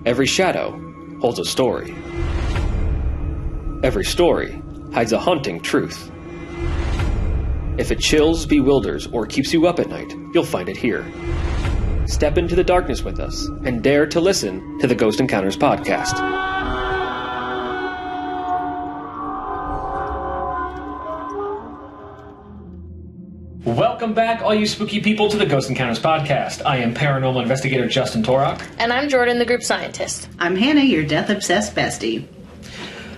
Every shadow holds a story. Every story hides a haunting truth. If it chills, bewilders, or keeps you up at night, you'll find it here. Step into the darkness with us and dare to listen to the Ghost Encounters podcast. Welcome back, all you spooky people, to the Ghost Encounters podcast. I am paranormal investigator Justin Torok. And I'm Jordan, the group scientist. I'm Hannah, your death-obsessed bestie.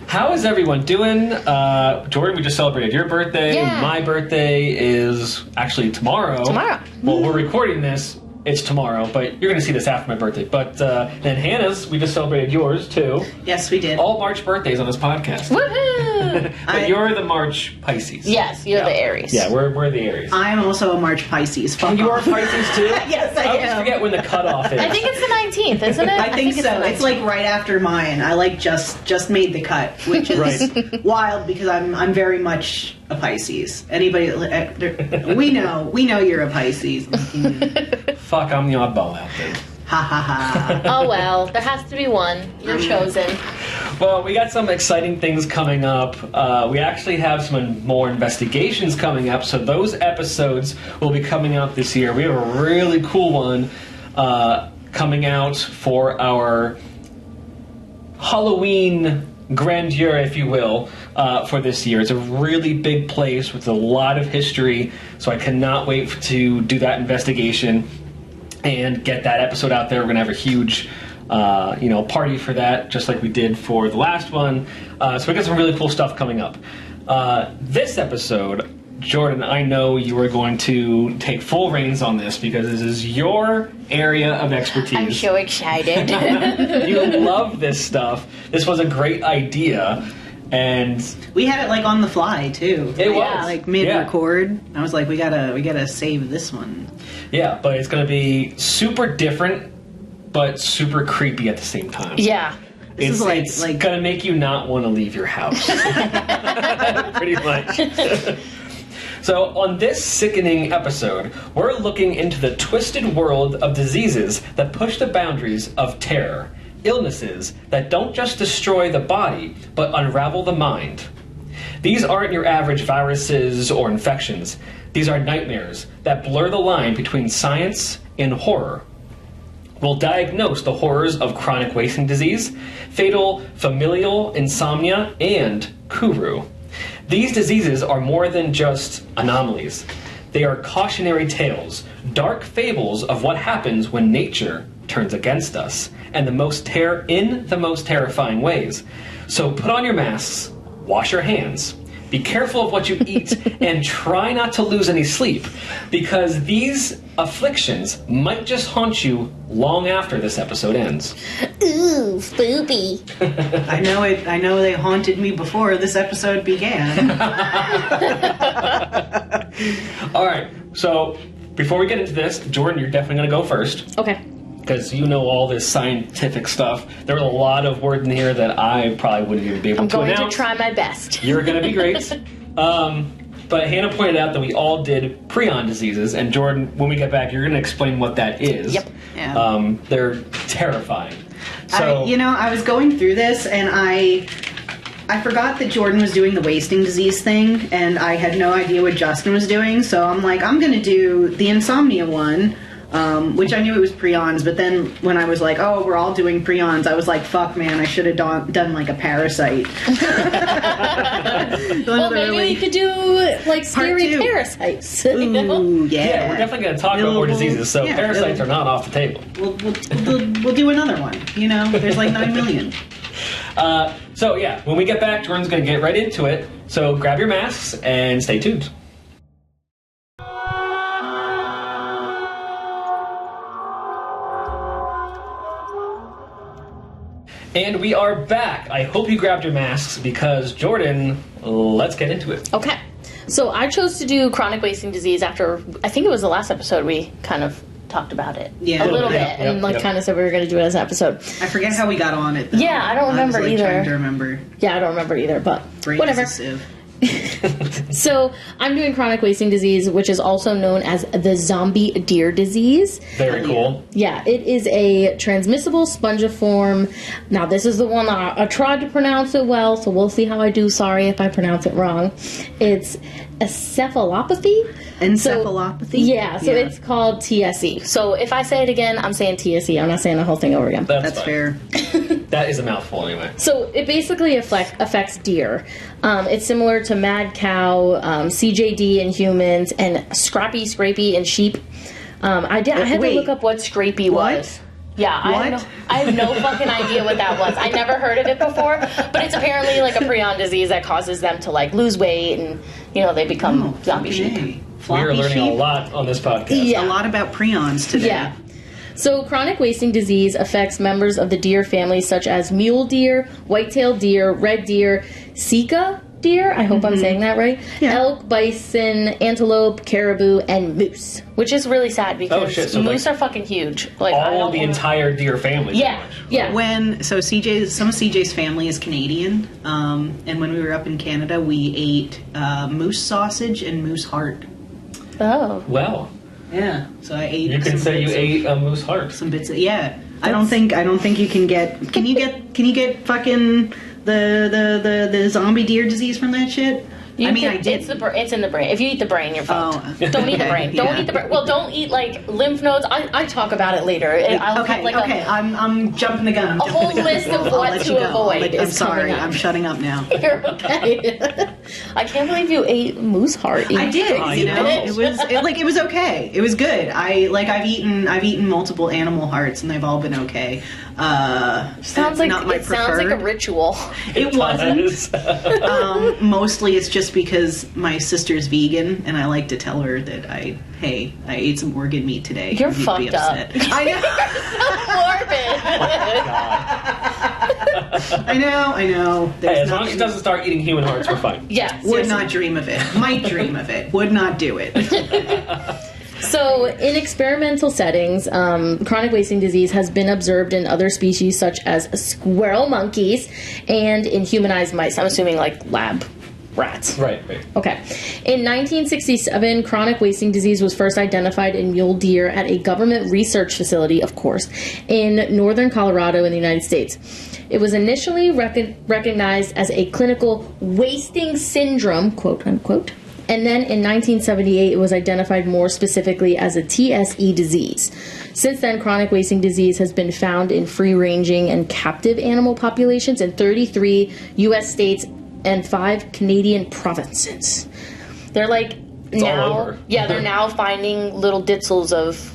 How is everyone doing? Jordan, we just celebrated your birthday. Yeah. My birthday is actually tomorrow. Well, we're recording this. It's tomorrow, but you're going to see this after my birthday. But then Hannah's, we just celebrated yours, too. Yes, we did. All March birthdays on this podcast. Woohoo! But you're the March Pisces. Yes, you're the Aries. Yeah, we're the Aries. I'm also a March Pisces. And you are Pisces, too? Yes, I am. always forget when the cutoff is. I think it's the 19th, isn't it? I think so. It's like right after mine. I just made the cut, which is wild because I'm very much a Pisces. Anybody, we know you're a Pisces. Fuck, I'm the oddball out there. Ha ha ha. Oh well, there has to be one. You're chosen. Well, we got some exciting things coming up. We actually have some more investigations coming up, so those episodes will be coming out this year. We have a really cool one coming out for our Halloween grandeur, if you will, for this year. It's a really big place with a lot of history, so I cannot wait to do that investigation and get that episode out there. We're going to have a huge party for that, just like we did for the last one. So we got some really cool stuff coming up. This episode, Jordan, I know you are going to take full reins on this because this is your area of expertise. I'm so excited. You love this stuff. This was a great idea. And we had it like on the fly too. It was like mid-record. I was like, we gotta save this one. Yeah, but it's gonna be super different, but super creepy at the same time. Yeah. This it's like gonna make you not want to leave your house. Pretty much. So on this sickening episode, we're looking into the twisted world of diseases that push the boundaries of terror. Illnesses that don't just destroy the body, but unravel the mind. These aren't your average viruses or infections. These are nightmares that blur the line between science and horror. We'll diagnose the horrors of chronic wasting disease, fatal familial insomnia, and Kuru. These diseases are more than just anomalies. They are cautionary tales, dark fables of what happens when nature turns against us, and in the most terrifying ways. So put on your masks, wash your hands, be careful of what you eat, and try not to lose any sleep, because these afflictions might just haunt you long after this episode ends. Ooh, spoopy. I know it. I know they haunted me before this episode began. All right, so before we get into this, Jordan, you're definitely going to go first. Okay. Because you know all this scientific stuff. There were a lot of words in here that I probably wouldn't even be able to announce. I'm going to try my best. You're going to be great. But Hannah pointed out that we all did prion diseases, and Jordan, when we get back, you're going to explain what that is. Yep. Yeah. They're terrifying. So, I was going through this, and I forgot that Jordan was doing the wasting disease thing, and I had no idea what Justin was doing, so I'm like, I'm going to do the insomnia one. Which I knew it was prions, but then when I was like, oh, we're all doing prions, I was like, fuck, man, I should have done like a parasite. Well, maybe we could do, like, scary parasites. Ooh, yeah. Yeah, we're definitely going to talk about more diseases, so parasites are not off the table. We'll do another one, there's like 9 million. So, yeah, when we get back, Jordan's going to get right into it, so grab your masks and stay tuned. And we are back. I hope you grabbed your masks because, Jordan, let's get into it. Okay. So I chose to do chronic wasting disease after, I think it was the last episode we kind of talked about it. Yeah. A little bit. And kind of said we were going to do it as an episode. I forget how we got on it, though. Yeah, I don't remember either. Trying to remember. Yeah, I don't remember either, but Brain whatever. is a sieve. So I'm doing chronic wasting disease, which is also known as the zombie deer disease. Very cool. Yeah, it is a transmissible spongiform. Now, this is the one I tried to pronounce it well, so we'll see how I do. Sorry if I pronounce it wrong. It's encephalopathy. Encephalopathy? So it's called TSE. So if I say it again, I'm saying TSE. I'm not saying the whole thing over again. That's fair. That is a mouthful anyway. So it basically affects deer. It's similar to mad cow, CJD in humans, and scrapey in sheep. I had to look up what scrapey was. Yeah, I have no fucking idea what that was. I never heard of it before, but it's apparently like a prion disease that causes them to like lose weight and they become zombie sheep. We are learning a lot on this podcast. Yeah. A lot about prions today. Yeah. So chronic wasting disease affects members of the deer family such as mule deer, white-tailed deer, red deer, sika deer, I hope I'm saying that right, elk, bison, antelope, caribou, and moose. Which is really sad because so moose are fucking huge. Like entire deer family. Yeah, yeah. Some of CJ's family is Canadian, and when we were up in Canada, we ate moose sausage and moose heart. Oh. Well. Yeah, so I ate. You can say you ate a moose heart. Some bits. I don't think you can get. Can you get fucking the zombie deer disease from that shit? I did. It's in the brain. If you eat the brain, you're fucked. Don't eat the brain. Don't eat the brain. Well, don't eat like lymph nodes. I talk about it later. I'm jumping the gun. A whole list of what to avoid. I'm sorry. I'm shutting up now. You're okay. I can't believe you ate moose heart. I did. It was okay. It was good. I've eaten multiple animal hearts and they've all been okay. Sounds like a ritual. It wasn't. Mostly it's just because my sister's vegan and I like to tell her that I ate some organ meat today. You're fucked up. I know. I know. Hey, as long as she doesn't start eating human hearts, we're fine. Yeah. Would not dream of it. Might dream of it. Would not do it. So, in experimental settings, chronic wasting disease has been observed in other species such as squirrel monkeys and in humanized mice. I'm assuming like lab rats. Right. Okay. In 1967, chronic wasting disease was first identified in mule deer at a government research facility, of course, in northern Colorado in the United States. It was initially recognized as a clinical wasting syndrome, quote unquote. And then in 1978, it was identified more specifically as a TSE disease. Since then, chronic wasting disease has been found in free-ranging and captive animal populations in 33 U.S. states and 5 Canadian provinces. They're like all over. Yeah, they're now finding little ditzels of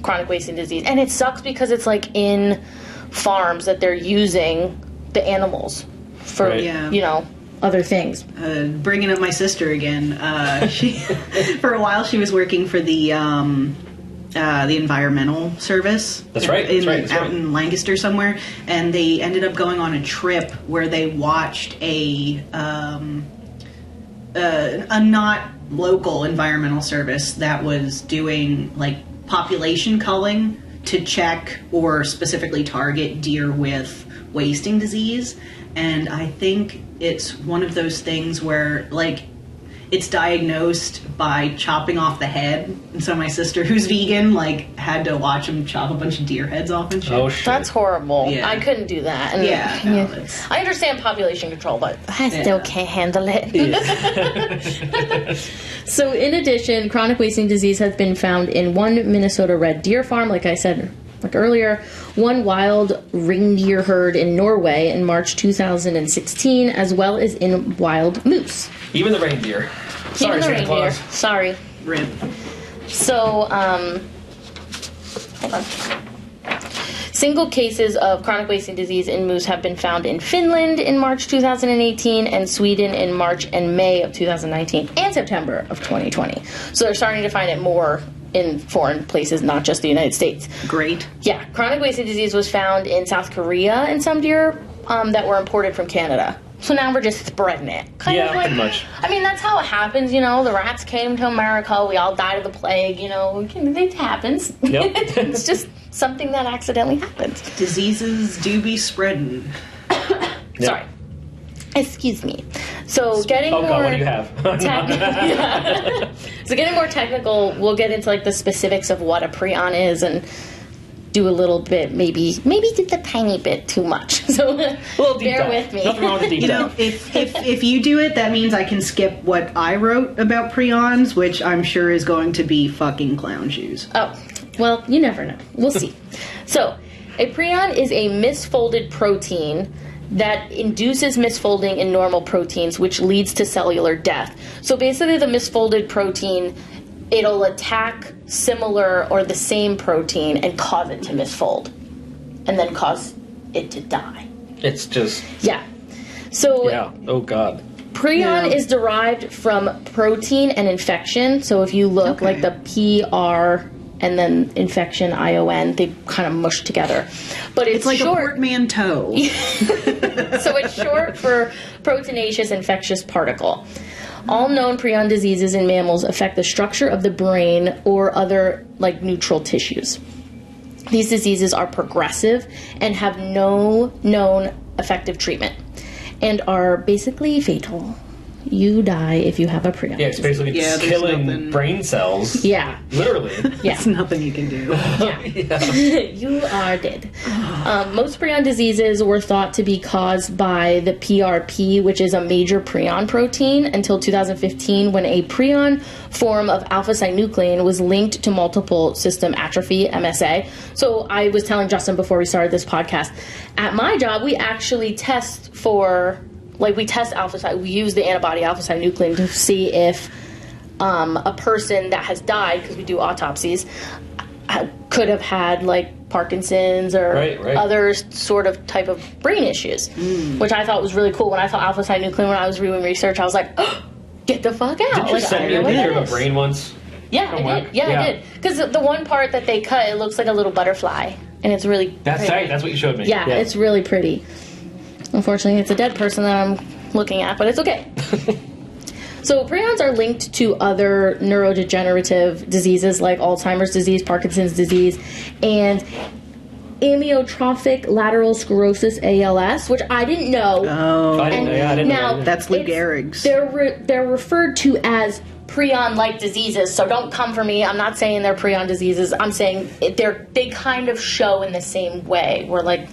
chronic wasting disease. And it sucks because it's like in farms that they're using the animals for, other things. Bringing up my sister again. She, for a while, she was working for the environmental service. That's right. Out in Lancaster somewhere, and they ended up going on a trip where they watched a not local environmental service that was doing like population culling to check or specifically target deer with wasting disease. And I think it's one of those things where, like, it's diagnosed by chopping off the head. And so my sister, who's vegan, like, had to watch him chop a bunch of deer heads off and shit. Oh, shit. That's horrible. Yeah. I couldn't do that. And I understand population control, but I still can't handle it. Yeah. So, in addition, chronic wasting disease has been found in one Minnesota red deer farm, like I said earlier, one wild reindeer herd in Norway in March 2016, as well as in wild moose. Even the reindeer. Sorry, Santa Claus. Sorry. Rip. So, hold on. Single cases of chronic wasting disease in moose have been found in Finland in March 2018 and Sweden in March and May of 2019 and September of 2020. So they're starting to find it more in foreign places, not just the United States. Great. Yeah, chronic wasting disease was found in South Korea in some deer that were imported from Canada. So now we're just spreading it. Pretty much. I mean, that's how it happens, The rats came to America. We all died of the plague, It happens. Yep. It's just something that accidentally happens. Diseases do be spreading. Sorry. Excuse me. So getting Oh more god, what do you have? So getting more technical, we'll get into like the specifics of what a prion is and do a little bit, maybe just a tiny bit too much. So bear with me. Nothing wrong with the deep You know, dive. if you do it, that means I can skip what I wrote about prions, which I'm sure is going to be fucking clown shoes. Oh, well, you never know. We'll see. So, a prion is a misfolded protein that induces misfolding in normal proteins, which leads to cellular death. So basically the misfolded protein, it'll attack similar or the same protein and cause it to misfold, and then cause it to die. It's just... Yeah. So Yeah. Oh god. prion is derived from protein and infection. So if you look like the PR and then infection, ION, they kind of mush together. But it's like short. a portmanteau. So it's short for proteinaceous infectious particle. All known prion diseases in mammals affect the structure of the brain or other like neutral tissues. These diseases are progressive and have no known effective treatment and are basically fatal. You die if you have a prion. Yeah, it's basically Yeah, just there's killing nothing- brain cells. Yeah. Literally. Yeah. There's nothing you can do. You are dead. Most prion diseases were thought to be caused by the PRP, which is a major prion protein, until 2015 when a prion form of alpha-synuclein was linked to multiple system atrophy, MSA. So I was telling Justin before we started this podcast, at my job we actually test for, like we test we use the antibody alpha-synuclein to see if a person that has died, because we do autopsies, could have had like Parkinson's or other sort of type of brain issues, which I thought was really cool. When I saw alpha-synuclein when I was doing research, I was like, oh, get the fuck out. Did you send me a picture of a brain once? Yeah, I did. Yeah, I did. Because the one part that they cut, it looks like a little butterfly, and it's really That's pretty. right, that's what you showed me. Yeah, it's really pretty. Unfortunately, it's a dead person that I'm looking at, but it's okay. So prions are linked to other neurodegenerative diseases like Alzheimer's disease, Parkinson's disease, and amyotrophic lateral sclerosis, ALS, which I didn't know. Oh, I didn't know. That's Lou Gehrig's. They're referred to as prion-like diseases, so don't come for me. I'm not saying they're prion diseases. I'm saying they kind of show in the same way, where like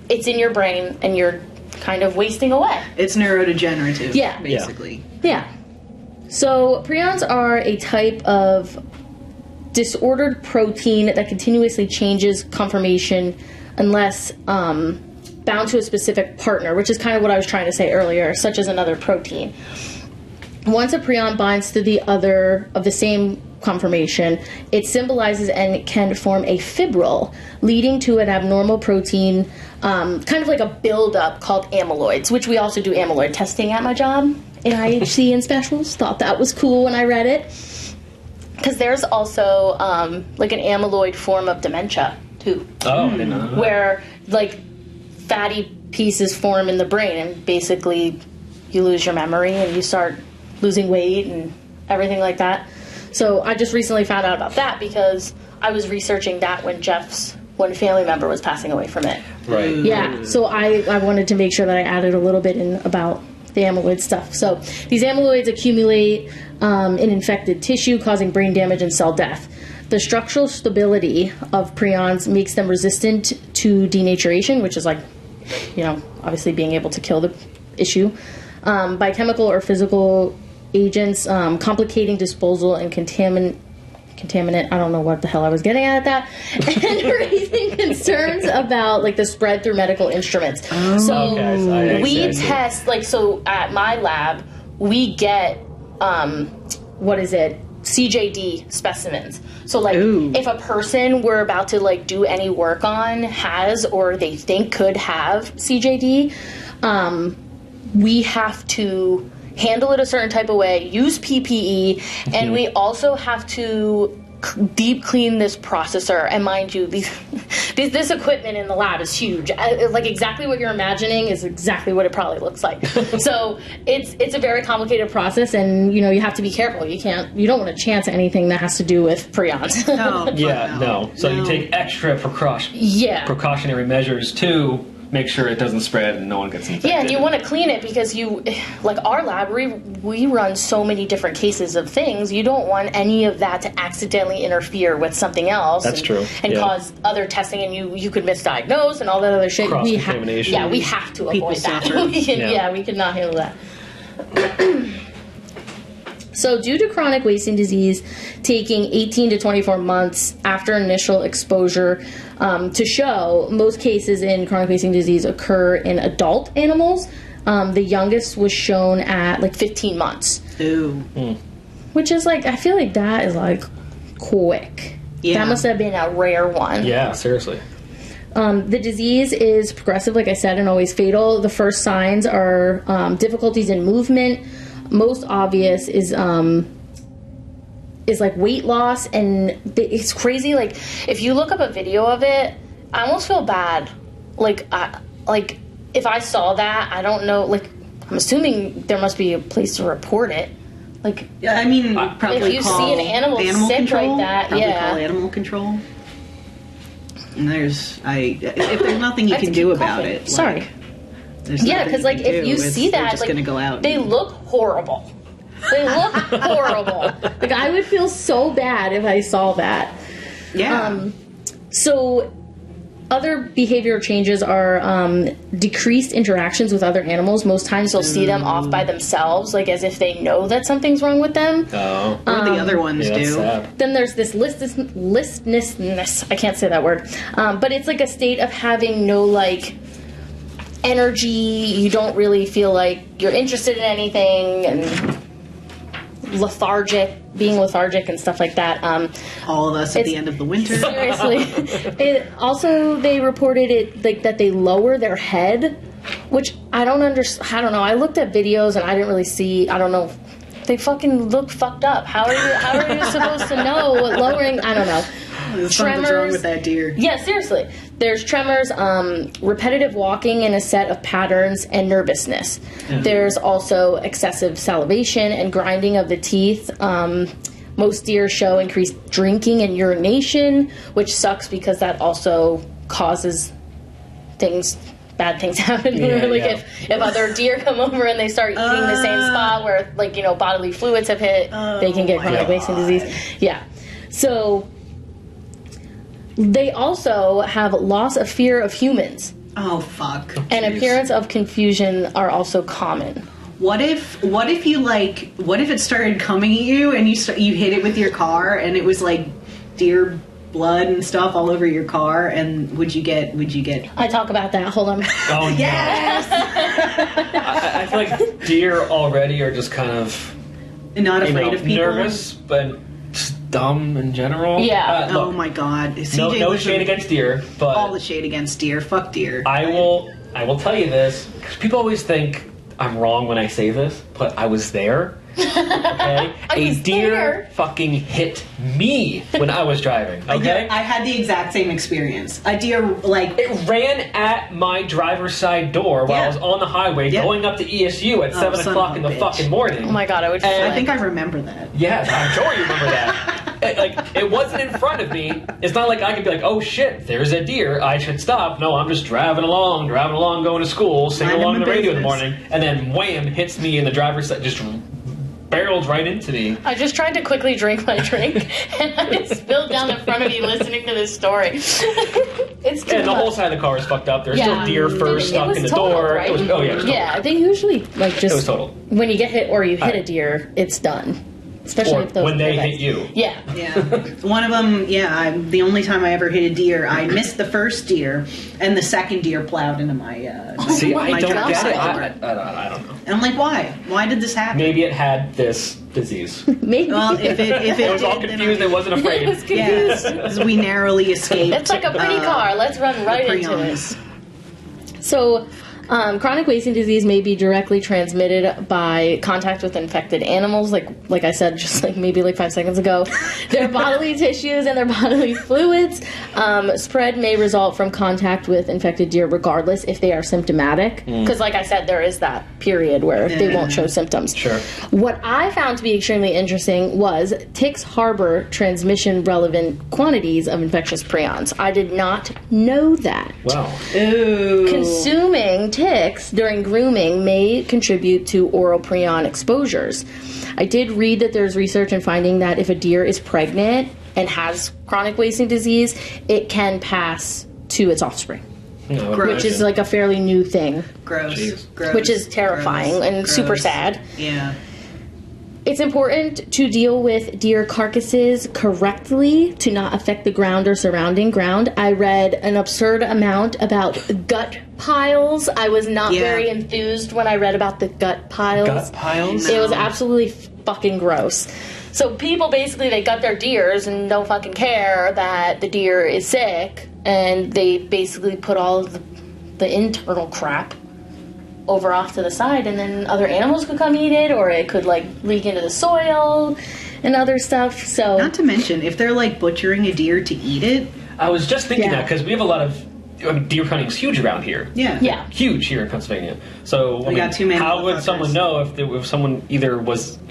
it's in your brain and you're kind of wasting away. It's neurodegenerative, basically. Yeah. So prions are a type of disordered protein that continuously changes conformation unless bound to a specific partner, which is kind of what I was trying to say earlier, such as another protein. Once a prion binds to the other of the same conformation, it symbolizes and can form a fibril, leading to an abnormal protein, kind of like a buildup called amyloids, which we also do amyloid testing at my job in IHC and specials. Thought that was cool when I read it. Because there's also like an amyloid form of dementia, too. Oh, I didn't know that. Where like fatty pieces form in the brain and basically you lose your memory and you start losing weight and everything like that. So I just recently found out about that because I was researching that when a family member was passing away from it. Right. Yeah, so I wanted to make sure that I added a little bit in about the amyloid stuff. So these amyloids accumulate in infected tissue, causing brain damage and cell death. The structural stability of prions makes them resistant to denaturation, which is like, obviously being able to kill the issue, by chemical or physical agents, complicating disposal and contaminant. I don't know what the hell I was getting at that. And raising concerns about like the spread through medical instruments. So we test so at my lab we get CJD specimens. So like if a person we're about to like do any work on has or they think could have CJD, we have to handle it a certain type of way, use PPE, and we also have to deep clean this processor. And mind you, this equipment in the lab is huge. Like exactly what you're imagining is exactly what it probably looks like. So it's a very complicated process, and you have to be careful. You don't want to chance anything that has to do with prions. No. So you take extra precautionary measures to make sure it doesn't spread and no one gets infected. Yeah, and you want to clean it because like our lab, we run so many different cases of things. You don't want any of that to accidentally interfere with something else. That's true. And cause other testing, and you could misdiagnose and all that other shit. Cross-contamination. We have to People avoid that. suffer. We cannot handle that. So, due to chronic wasting disease taking 18 to 24 months after initial exposure to show, most cases in chronic wasting disease occur in adult animals. The youngest was shown at like 15 months. Ooh. Which is like, I feel like that is like quick. Yeah. That must have been a rare one. Yeah, seriously. The disease is progressive, like I said, and always fatal. The first signs are difficulties in movement. Most obvious is like weight loss, and it's crazy. Like if you look up a video of it, I almost feel bad. Like if I saw that, I don't know. Like I'm assuming there must be a place to report it. Like Yeah, I mean, probably if you call see an animal sick control, like that, probably yeah. call animal control. And if there's nothing you can do about it, Sorry. there's Yeah, nothing because like you can if do. you It's- see they're that, just like gonna go out. they look horrible. They look horrible. Like I would feel so bad if I saw that. Yeah. So other behavioral changes are decreased interactions with other animals. Most times you'll see them off by themselves, like as if they know that something's wrong with them. Oh. or the other ones Yeah, that's do. sad. Then there's this listlessness. I can't say that word. But it's like a state of having no like energy. You don't really feel like you're interested in anything, and being lethargic and stuff like that. All of us at the It's- end of the winter. Seriously. They reported it like that they lower their head, which I don't understand. I don't know. I looked at videos and I didn't really see. I don't know. They fucking look fucked up. How are you supposed to know what lowering? I don't know. Something's wrong with that deer. Yeah, seriously. There's tremors, repetitive walking in a set of patterns, and nervousness. There's also excessive salivation and grinding of the teeth. Most deer show increased drinking and urination, which sucks because that also causes bad things happen. If other deer come over and they start eating the same spot where bodily fluids have hit, they can get chronic wasting disease. Yeah. So they also have loss of fear of humans. Oh fuck. And appearance of confusion are also common. What if it started coming at you and you hit it with your car and it was like deer blood and stuff all over your car, and would you get I talk about that. Hold on. Oh, yes! I feel like deer already are just kind of not afraid of people? nervous, but just dumb in general. Yeah. Oh Look, my god. no shade against deer, but all the shade against deer. Fuck deer. I will tell you this, because people always think I'm wrong when I say this, but I was there. Okay? A deer fucking hit me when I was driving. Okay? I had the exact same experience. A deer, like... It ran at my driver's side door while I was on the highway going up to ESU at 7 o'clock in the fucking morning. Oh my god, I would. I think I remember that. Yes, I'm sure you remember that. It wasn't in front of me. It's not like I could be like, oh shit, there's a deer, I should stop. No, I'm just driving along, going to school, singing along on the radio in the morning, and then wham, hits me in the driver's side, just barreled right into me. I just tried to quickly drink my drink, and I spilled down in front of you listening to this story. It's too And the much. whole side of the car is fucked up. There's still deer fur It stuck was in the total, door. right? It was, oh yeah, it was total. Yeah, they usually just It was total. when you get hit or you hit a deer, it's done. Especially Or if those when they guys- hit you. Yeah. Yeah. One of them, the only time I ever hit a deer, I missed the first deer, and the second deer plowed into my See, my I don't driver's get it. side door. I don't know. And I'm like, why? Why did this happen? Maybe it had this disease. Maybe. Well, if it It was all did, then confused and wasn't afraid. Yes, because we narrowly escaped. It's like a pretty car. Let's run right into it. prions. So, Chronic wasting disease may be directly transmitted by contact with infected animals, like I said, just maybe 5 seconds ago. Their bodily tissues and their bodily fluids. Spread may result from contact with infected deer, regardless if they are symptomatic. Because, like I said, there is that period where they won't show symptoms. Sure. What I found to be extremely interesting was ticks harbor transmission-relevant quantities of infectious prions. I did not know that. Wow. Ooh. Consuming ticks during grooming may contribute to oral prion exposures. I did read that there's research and finding that if a deer is pregnant and has chronic wasting disease, it can pass to its offspring. No, Which is a fairly new thing. Gross. Which is terrifying and super sad. Yeah. It's important to deal with deer carcasses correctly to not affect the ground or surrounding ground. I read an absurd amount about gut piles. I was not very enthused when I read about the gut piles. Gut piles? It was absolutely fucking gross. So people basically, they gut their deers and don't fucking care that the deer is sick, and they basically put all of the internal crap over off to the side, and then other animals could come eat it, or it could leak into the soil and other stuff. So, not to mention, if they're butchering a deer to eat it. I was just thinking that because we have a lot of deer hunting is huge around here. Yeah. Huge here in Pennsylvania. So We got too many how would motherfuckers. someone know if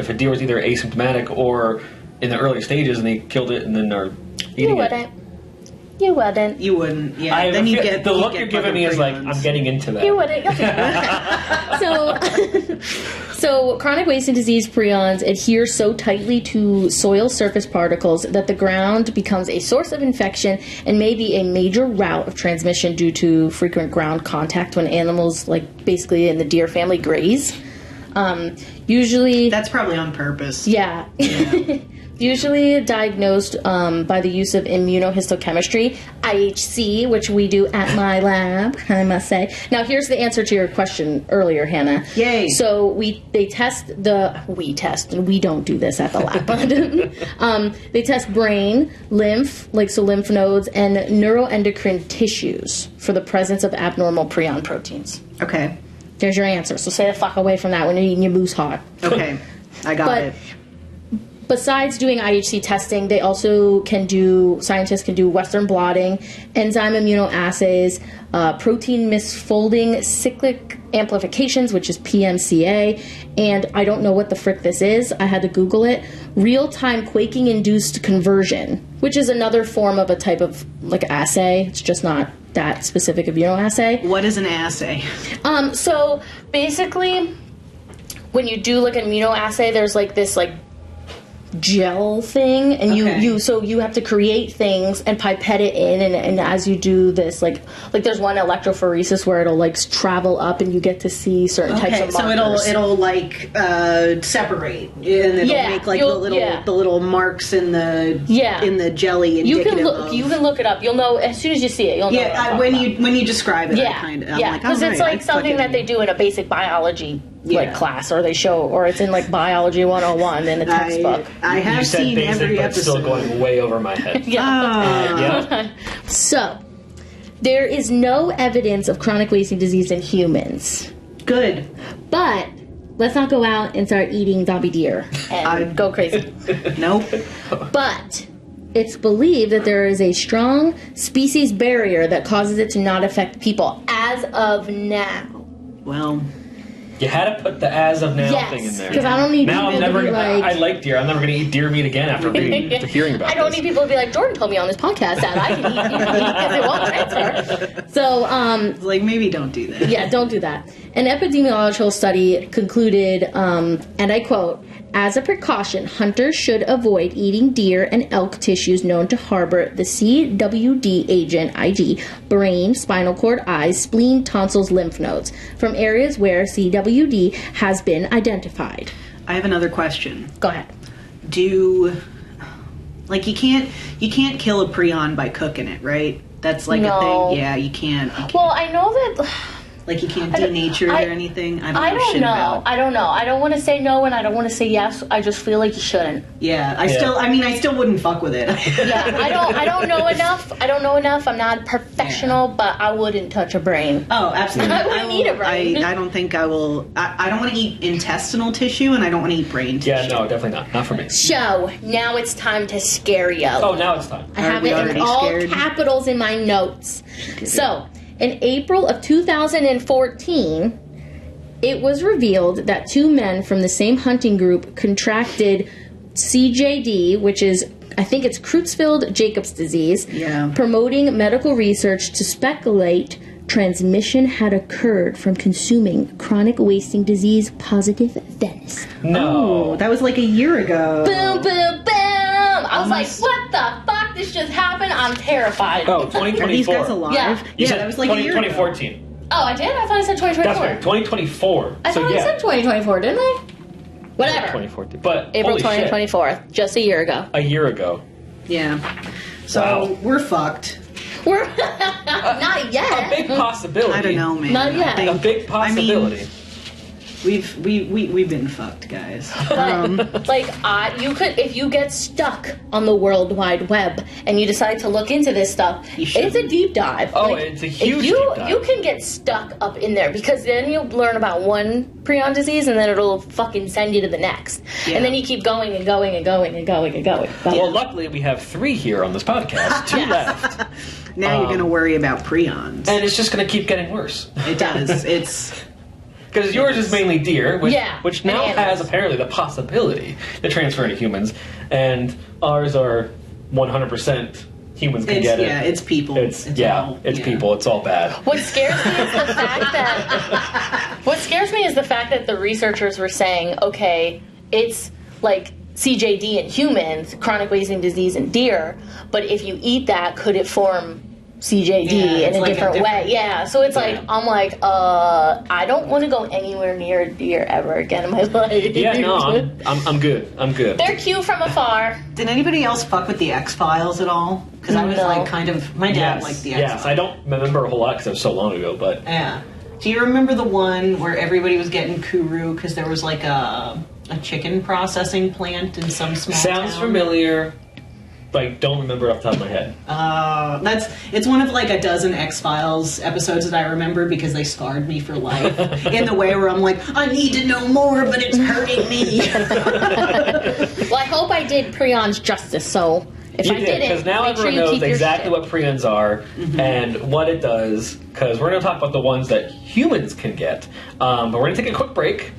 a deer was either asymptomatic or in the early stages and they killed it and then are eating it? You wouldn't. You wouldn't. Yeah. Then you get the look you're giving me is prions. I'm getting into that. You wouldn't. So chronic wasting disease prions adhere so tightly to soil surface particles that the ground becomes a source of infection and may be a major route of transmission due to frequent ground contact when animals, basically in the deer family, graze. Usually... That's probably on purpose. Yeah. Usually diagnosed by the use of immunohistochemistry, IHC, which we do at my lab, I must say. Now, here's the answer to your question earlier, Hannah. Yay. So we test, and we don't do this at the lab. They test brain, lymph, lymph nodes, and neuroendocrine tissues for the presence of abnormal prion proteins. Okay. There's your answer. So stay the fuck away from that when you're eating your moose hog. Okay. I got it. Besides doing IHC testing, they also scientists can do Western blotting, enzyme immunoassays, protein misfolding, cyclic amplifications, which is PMCA, and I don't know what the frick this is. I had to Google it. Real-time quaking-induced conversion, which is another form of a type of assay. It's just not that specific immunoassay. What is an assay? So basically, when you do an immunoassay, there's this gel thing, and you have to create things and pipette it in, and as you do this, there's one electrophoresis where it'll travel up and you get to see certain types of markers. So it'll separate, and it'll make the little marks in the jelly. You can look it up. You'll know as soon as you see it. You'll know. Yeah, when you describe it, because it's something that they do in a basic biology class, or they show, or it's in biology 101 in a textbook. I have seen basic, every but episode. still going way over my head. Yeah. So there is no evidence of chronic wasting disease in humans. Good. But let's not go out and start eating zombie deer and go crazy. Nope. But it's believed that there is a strong species barrier that causes it to not affect people as of now. Well, you had to put the as of now thing in there. Because I don't need people to be I like deer. I'm never going to eat deer meat again after hearing about it. I don't need people to be like, Jordan told me on this podcast that I can eat deer meat because it won't transfer. So, maybe don't do that. Yeah, don't do that. An epidemiological study concluded, and I quote, "As a precaution, hunters should avoid eating deer and elk tissues known to harbor the CWD agent, IG, brain, spinal cord, eyes, spleen, tonsils, lymph nodes, from areas where CWD has been identified." I have another question. Go ahead. You can't kill a prion by cooking it, right? That's a thing. Yeah, you can't. Well, I know that Like you can't denature it or anything? I don't know. I don't know. I don't want to say no and I don't want to say yes. I just feel like you shouldn't. Yeah, I still wouldn't fuck with it. Yeah, I don't know enough. I don't know enough. I'm not professional, but I wouldn't touch a brain. Oh, absolutely. I wouldn't eat a brain. I don't think I will. I don't want to eat intestinal tissue, and I don't want to eat brain tissue. Yeah, no, definitely not. Not for me. So, now it's time to scare you. Oh, now it's time. I have it in all capitals in my notes. So, in April of 2014, it was revealed that 2 men from the same hunting group contracted CJD, which is, I think it's Creutzfeldt-Jacobs disease, promoting medical research to speculate transmission had occurred from consuming chronic wasting disease positive venison. No. Oh, that was like a year ago. Boom, boom, boom! I was like, what the fuck? This just happened? I'm terrified. Oh, 2024. Are these guys alive? Yeah. That was like a year ago. 2014. Oh, I did? I thought I said 2024. That's right, 2024. I thought I said 2024, didn't I? Whatever. 2014. But April holy 2024, shit. just a year ago. A year ago. Yeah. So, we're fucked. We're not yet. A big possibility. I don't know, man. Not yet. A big possibility. We've been fucked, guys. Like, you could, if you get stuck on the World Wide Web and you decide to look into this stuff, it's a deep dive. Oh, like, it's a huge deep dive. You can get stuck up in there because then you'll learn about one prion disease and then it'll fucking send you to the next. Yeah. And then you keep going and going and going and going and going. Well, luckily we have 3 here on this podcast. 2 left. Now you're going to worry about prions. And it's just going to keep getting worse. It does. It's... Because yours is mainly deer, which now and has apparently the possibility to transfer into humans, and ours are 100% humans can get it. Yeah, it's people. It's people. It's all bad. What scares me is the fact that the researchers were saying, okay, it's like CJD in humans, chronic wasting disease in deer, but if you eat that, could it form CJD in a different way? Yeah, so it's like, I'm like, I don't want to go anywhere near a deer ever again in my life. Yeah, no, I'm good. I'm good. They're cute from afar. Did anybody else fuck with the X-Files at all? Because I was like kind of... My dad liked the X-Files. Yes, I don't remember a whole lot because it was so long ago, but... Yeah. Do you remember the one where everybody was getting Kuru because there was like a chicken processing plant in some small Sounds town? familiar, but don't remember off the top of my head. It's one of like a dozen X-Files episodes that I remember because they scarred me for life in the way where I'm like, I need to know more, but it's hurting me. Well, I hope I did prions justice, so if I didn't, because now everyone knows exactly what prions are and what it does, because we're going to talk about the ones that humans can get. But we're going to take a quick break.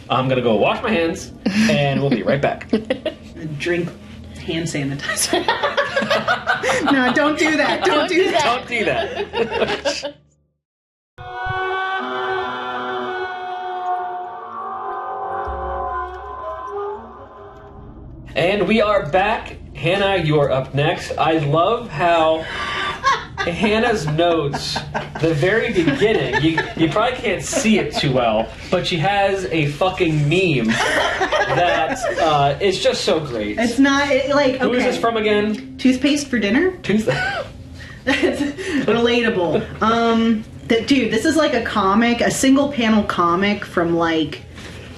I'm going to go wash my hands, and we'll be right back. Drink hand sanitizer. No, don't do that. Don't do that. Don't do that. And we are back. Hannah, you are up next. I love how Hannah's notes, the very beginning, you probably can't see it too well, but she has a fucking meme that is just so great. It's not, Who is this from again? Toothpaste for dinner? That's relatable. Dude, this is like a comic, a single panel comic from like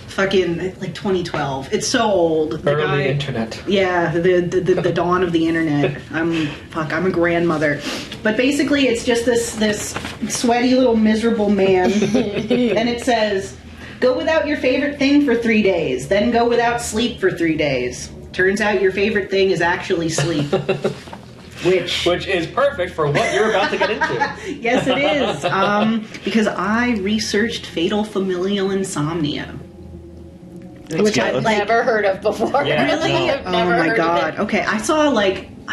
fucking like 2012. It's so old. Early internet. Yeah, the dawn of the internet. I'm a grandmother. But basically it's just this sweaty little miserable man and it says, go without your favorite thing for 3 days, then go without sleep for 3 days. Turns out your favorite thing is actually sleep. Which is perfect for what you're about to get into. Yes, it is. Because I researched fatal familial insomnia. Which I've never heard of before. Yeah, really? no. I've never heard my god. of it. Okay, I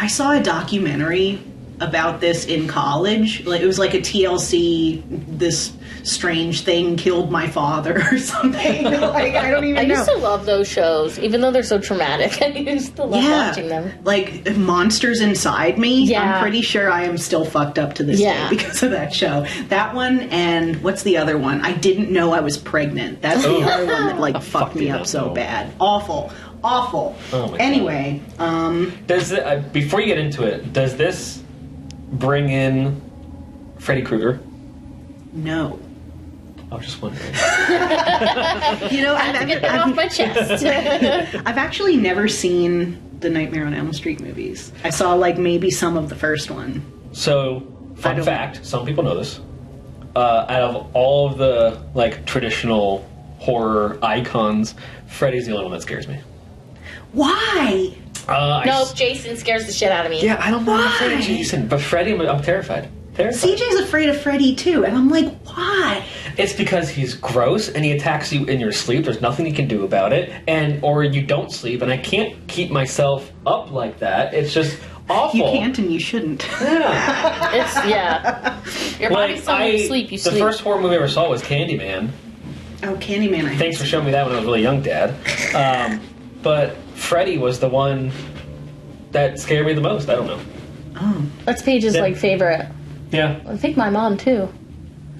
saw a documentary about this in college. Like, it was like a TLC, this strange thing killed my father or something. Like, I don't even know. I used to love those shows, even though they're so traumatic. I used to love watching them. Like, Monsters Inside Me. Yeah. I'm pretty sure I am still fucked up to this day because of that show. That one, and what's the other one? I didn't know I was pregnant. That's the other one that like fucked me up so bad. Awful. Oh my anyway, does before you get into it, does this bring in Freddy Krueger? No. I was just wondering. You know, I have to get that off my chest. I've actually never seen the Nightmare on Elm Street movies. I saw, like, maybe some of the first one. So, fun fact, some people know this. Out of all of the, like, traditional horror icons, Freddy's the only one that scares me. Why? Nope, Jason scares the shit out of me. Yeah, I don't know. I'm afraid of Jason, but Freddy, I'm terrified. CJ's afraid of Freddy too, and I'm like, why? It's because he's gross and he attacks you in your sleep. There's nothing you can do about it, or you don't sleep, and I can't keep myself up like that. It's just awful. You can't and you shouldn't. Yeah. Your body's telling you to sleep, you sleep. The first horror movie I ever saw was Candyman. Oh, Candyman. Thanks for showing me that when I was really young, Dad. But Freddy was the one that scared me the most. I don't know. Oh. That's Paige's, like, favorite. Yeah. I think my mom, too.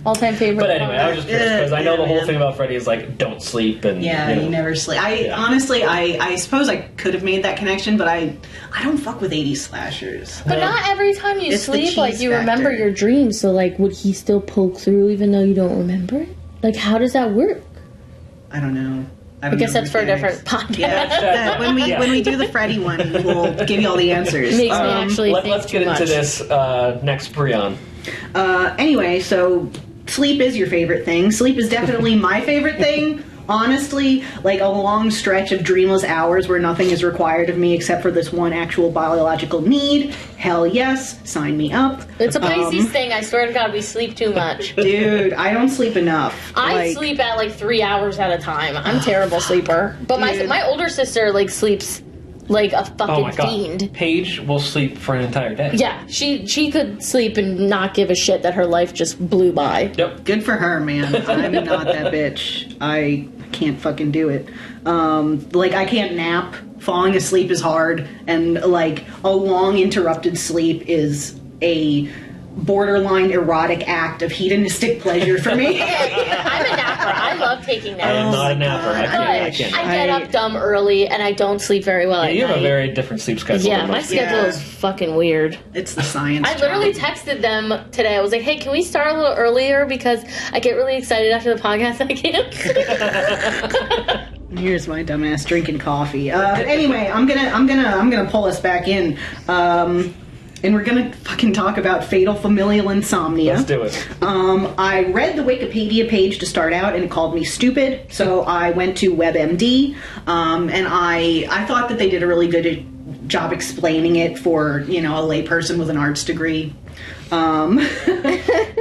All-time favorite. But anyway, I was just curious, because I know the whole thing about Freddy is, like, don't sleep. And you never sleep. Honestly, I suppose I could have made that connection, but I don't fuck with 80s slashers. But not every time you It's the sleep, like, cheese you remember factor. your dreams. So, like, would he still poke through even though you don't remember it? Like, how does that work? I don't know. I guess that's for a different podcast. Yeah, when we do the Freddy one, we'll give you all the answers. Makes me actually think let's get too into much. this next Brion. Anyway, so sleep is your favorite thing. Sleep is definitely my favorite thing. Honestly, like a long stretch of dreamless hours where nothing is required of me except for this one actual biological need. Hell yes, sign me up. It's a Pisces thing. I swear to God, we sleep too much. Dude, I don't sleep enough. I sleep at like 3 hours at a time. I'm a terrible sleeper. But my older sister like sleeps like a fucking fiend. Paige will sleep for an entire day. Yeah, she could sleep and not give a shit that her life just blew by. Yep. Good for her, man. I'm not that bitch. I can't fucking do it. Like, I can't nap. Falling asleep is hard. And, like, a long interrupted sleep is a borderline erotic act of hedonistic pleasure for me. I'm a napper. I love taking naps. I am not a napper. I I can't. get up dumb early and I don't sleep very well at You have night. a very different sleep schedule. Yeah, than my most schedule Yeah. is fucking weird. It's the science. I literally texted them today. I was like, hey, can we start a little earlier? Because I get really excited after the podcast and I can't sleep. Here's my dumbass drinking coffee. Anyway, I'm gonna pull us back in. And we're gonna fucking talk about fatal familial insomnia. Let's do it. I read the Wikipedia page to start out, and it called me stupid. So I went to WebMD, and I thought that they did a really good job explaining it for, you know, a layperson with an arts degree.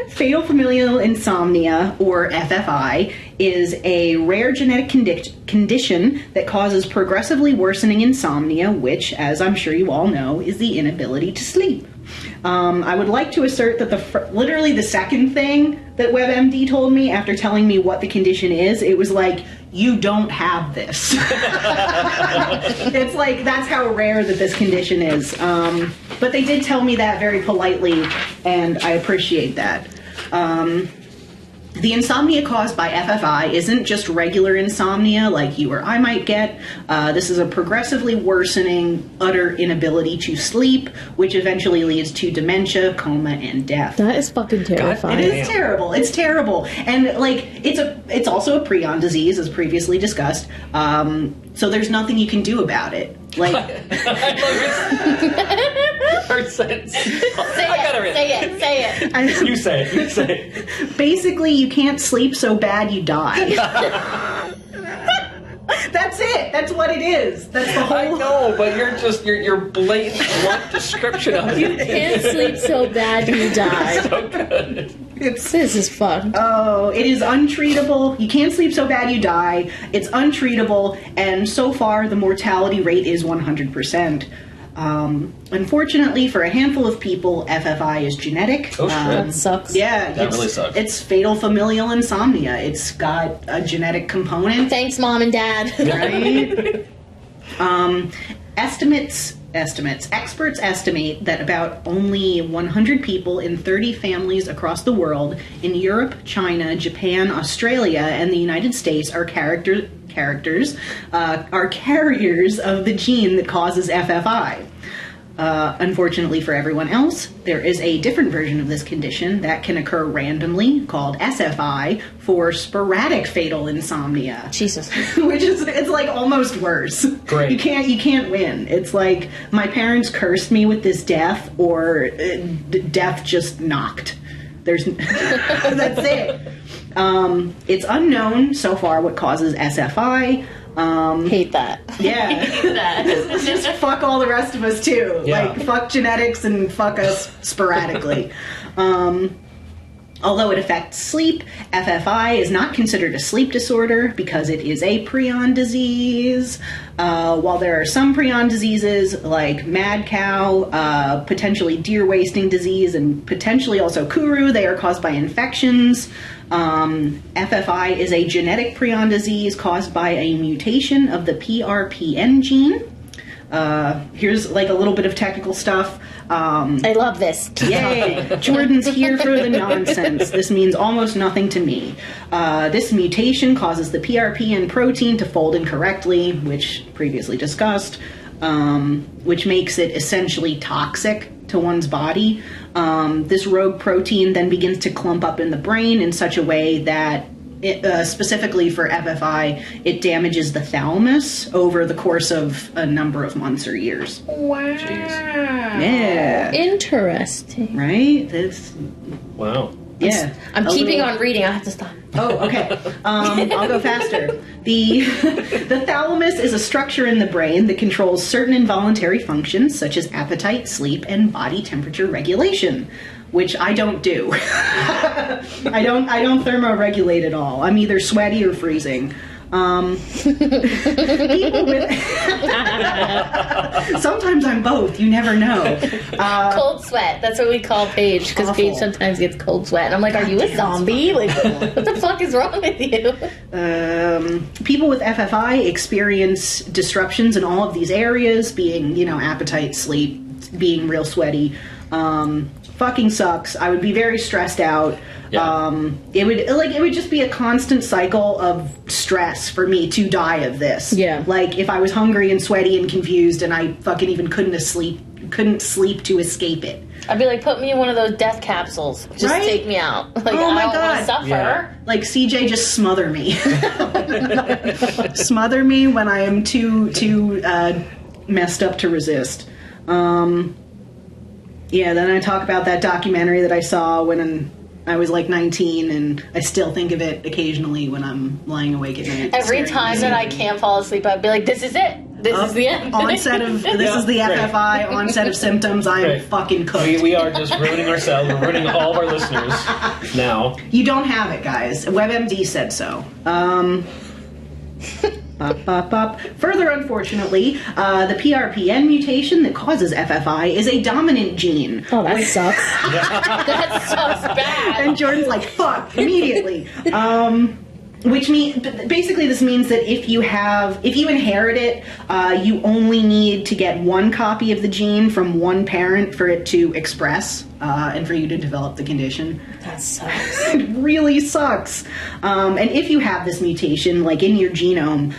Fatal familial insomnia, or FFI, is a rare genetic condition that causes progressively worsening insomnia, which, as I'm sure you all know, is the inability to sleep. I would like to assert that literally the second thing that WebMD told me after telling me what the condition is, it was like, you don't have this. It's like, that's how rare that this condition is. But they did tell me that very politely, and I appreciate that. The insomnia caused by FFI isn't just regular insomnia like you or I might get. This is a progressively worsening, utter inability to sleep, which eventually leads to dementia, coma, and death. That is fucking terrifying. It is terrible. It's terrible. And, like, it's also a prion disease, as previously discussed. So there's nothing you can do about it. Like, Her sentence. Say it. You say it. basically, you can't sleep so bad you die. That's it. That's what it is. That's the whole... I know, but you're just your blatant, blunt description of it. You can't sleep so bad you die. So good. This is fun. Oh, it is untreatable. You can't sleep so bad you die. It's untreatable, and so far the mortality rate is 100%. Unfortunately, for a handful of people, FFI is genetic. Oh, shit. That sucks. Yeah, That really sucks. It's fatal familial insomnia. It's got a genetic component. Thanks, Mom and Dad. Right? Experts estimate that about only 100 people in 30 families across the world in Europe, China, Japan, Australia, and the United States are carriers of the gene that causes FFI. Unfortunately for everyone else, there is a different version of this condition that can occur randomly called SFI for sporadic fatal insomnia. Jesus. Which is, it's like almost worse. Great. You can't win. It's like my parents cursed me with this death, or death just knocked. There's that's it. It's unknown so far what causes SFI. Hate that. Yeah. Hate that. Just fuck all the rest of us too. Yeah. Like fuck genetics and fuck us sporadically. Although it affects sleep, FFI is not considered a sleep disorder because it is a prion disease. While there are some prion diseases like mad cow, potentially deer wasting disease, and potentially also Kuru, they are caused by infections. FFI is a genetic prion disease caused by a mutation of the PRPN gene. Here's like a little bit of technical stuff. I love this. Yay! Jordan's here for the nonsense. This means almost nothing to me. This mutation causes the PRPN protein to fold incorrectly, which previously discussed, which makes it essentially toxic to one's body. This rogue protein then begins to clump up in the brain in such a way that specifically for FFI, it damages the thalamus over the course of a number of months or years. Wow. Jeez. Yeah. Interesting. Right? This. Wow. Yeah. I'm keeping on reading. I have to stop. Oh, okay. I'll go faster. The thalamus is a structure in the brain that controls certain involuntary functions such as appetite, sleep, and body temperature regulation, which I don't do. I don't thermoregulate at all. I'm either sweaty or freezing. People with sometimes I'm both. You never know. Cold sweat. That's what we call Paige, because Awful. Paige sometimes gets cold sweat. And I'm like, are you a zombie? Like, what the fuck is wrong with you? People with FFI experience disruptions in all of these areas, being, appetite, sleep, being real sweaty. Fucking sucks. I would be very stressed out. Yeah. It would just be a constant cycle of stress for me to die of this. Yeah. Like if I was hungry and sweaty and confused and I fucking even couldn't sleep to escape it. I'd be like, put me in one of those death capsules. Just Right? take me out. Like, Oh my I don't want God. to suffer. Yeah. Like CJ, just smother me. Smother me when I am too messed up to resist. Yeah, then I talk about that documentary that I saw when I was like 19, and I still think of it occasionally when I'm lying awake at night. Every staring time at that the I can't fall asleep, I'd be like, this is it. This is the end. onset of this is the Right. FFI onset of symptoms. I am Right. fucking cooked. We are just ruining ourselves. We're ruining all of our listeners now. You don't have it, guys. WebMD said so. Further, unfortunately, the PRPN mutation that causes FFI is a dominant gene. Oh, that sucks. That sucks bad. And Jordan's like, fuck, immediately. Which means, basically this means that if you inherit it, you only need to get one copy of the gene from one parent for it to express, and for you to develop the condition. That sucks. It really sucks. And if you have this mutation, like in your genome,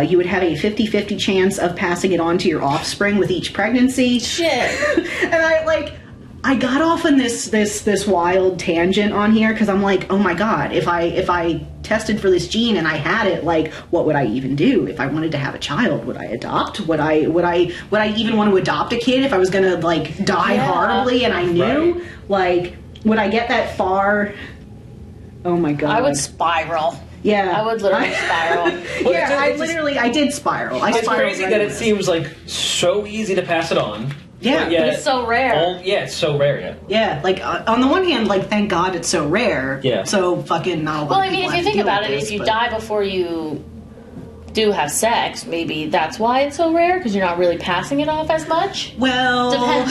you would have a 50-50 chance of passing it on to your offspring with each pregnancy. Shit. And I got off on this wild tangent on here because I'm like, oh my god, if I tested for this gene and I had it, like, what would I even do if I wanted to have a child? Would I adopt? Would I even want to adopt a kid if I was gonna like die horribly and I knew? Right. Like, would I get that far? Oh my god. I would spiral. Yeah. I would literally spiral. Well, Yeah, it's I did spiral. I It's spiraled crazy right that in it this. seems like so easy to pass it on. Yeah, But yet, But it's so rare. it's so rare. Yeah. Yeah, like on the one hand, like thank God it's so rare. Yeah. So fucking not a lot Well, of I mean, people if you have to think deal about with it, this, if you but- die before you do have sex, maybe that's why it's so rare, because you're not really passing it off as much. Well,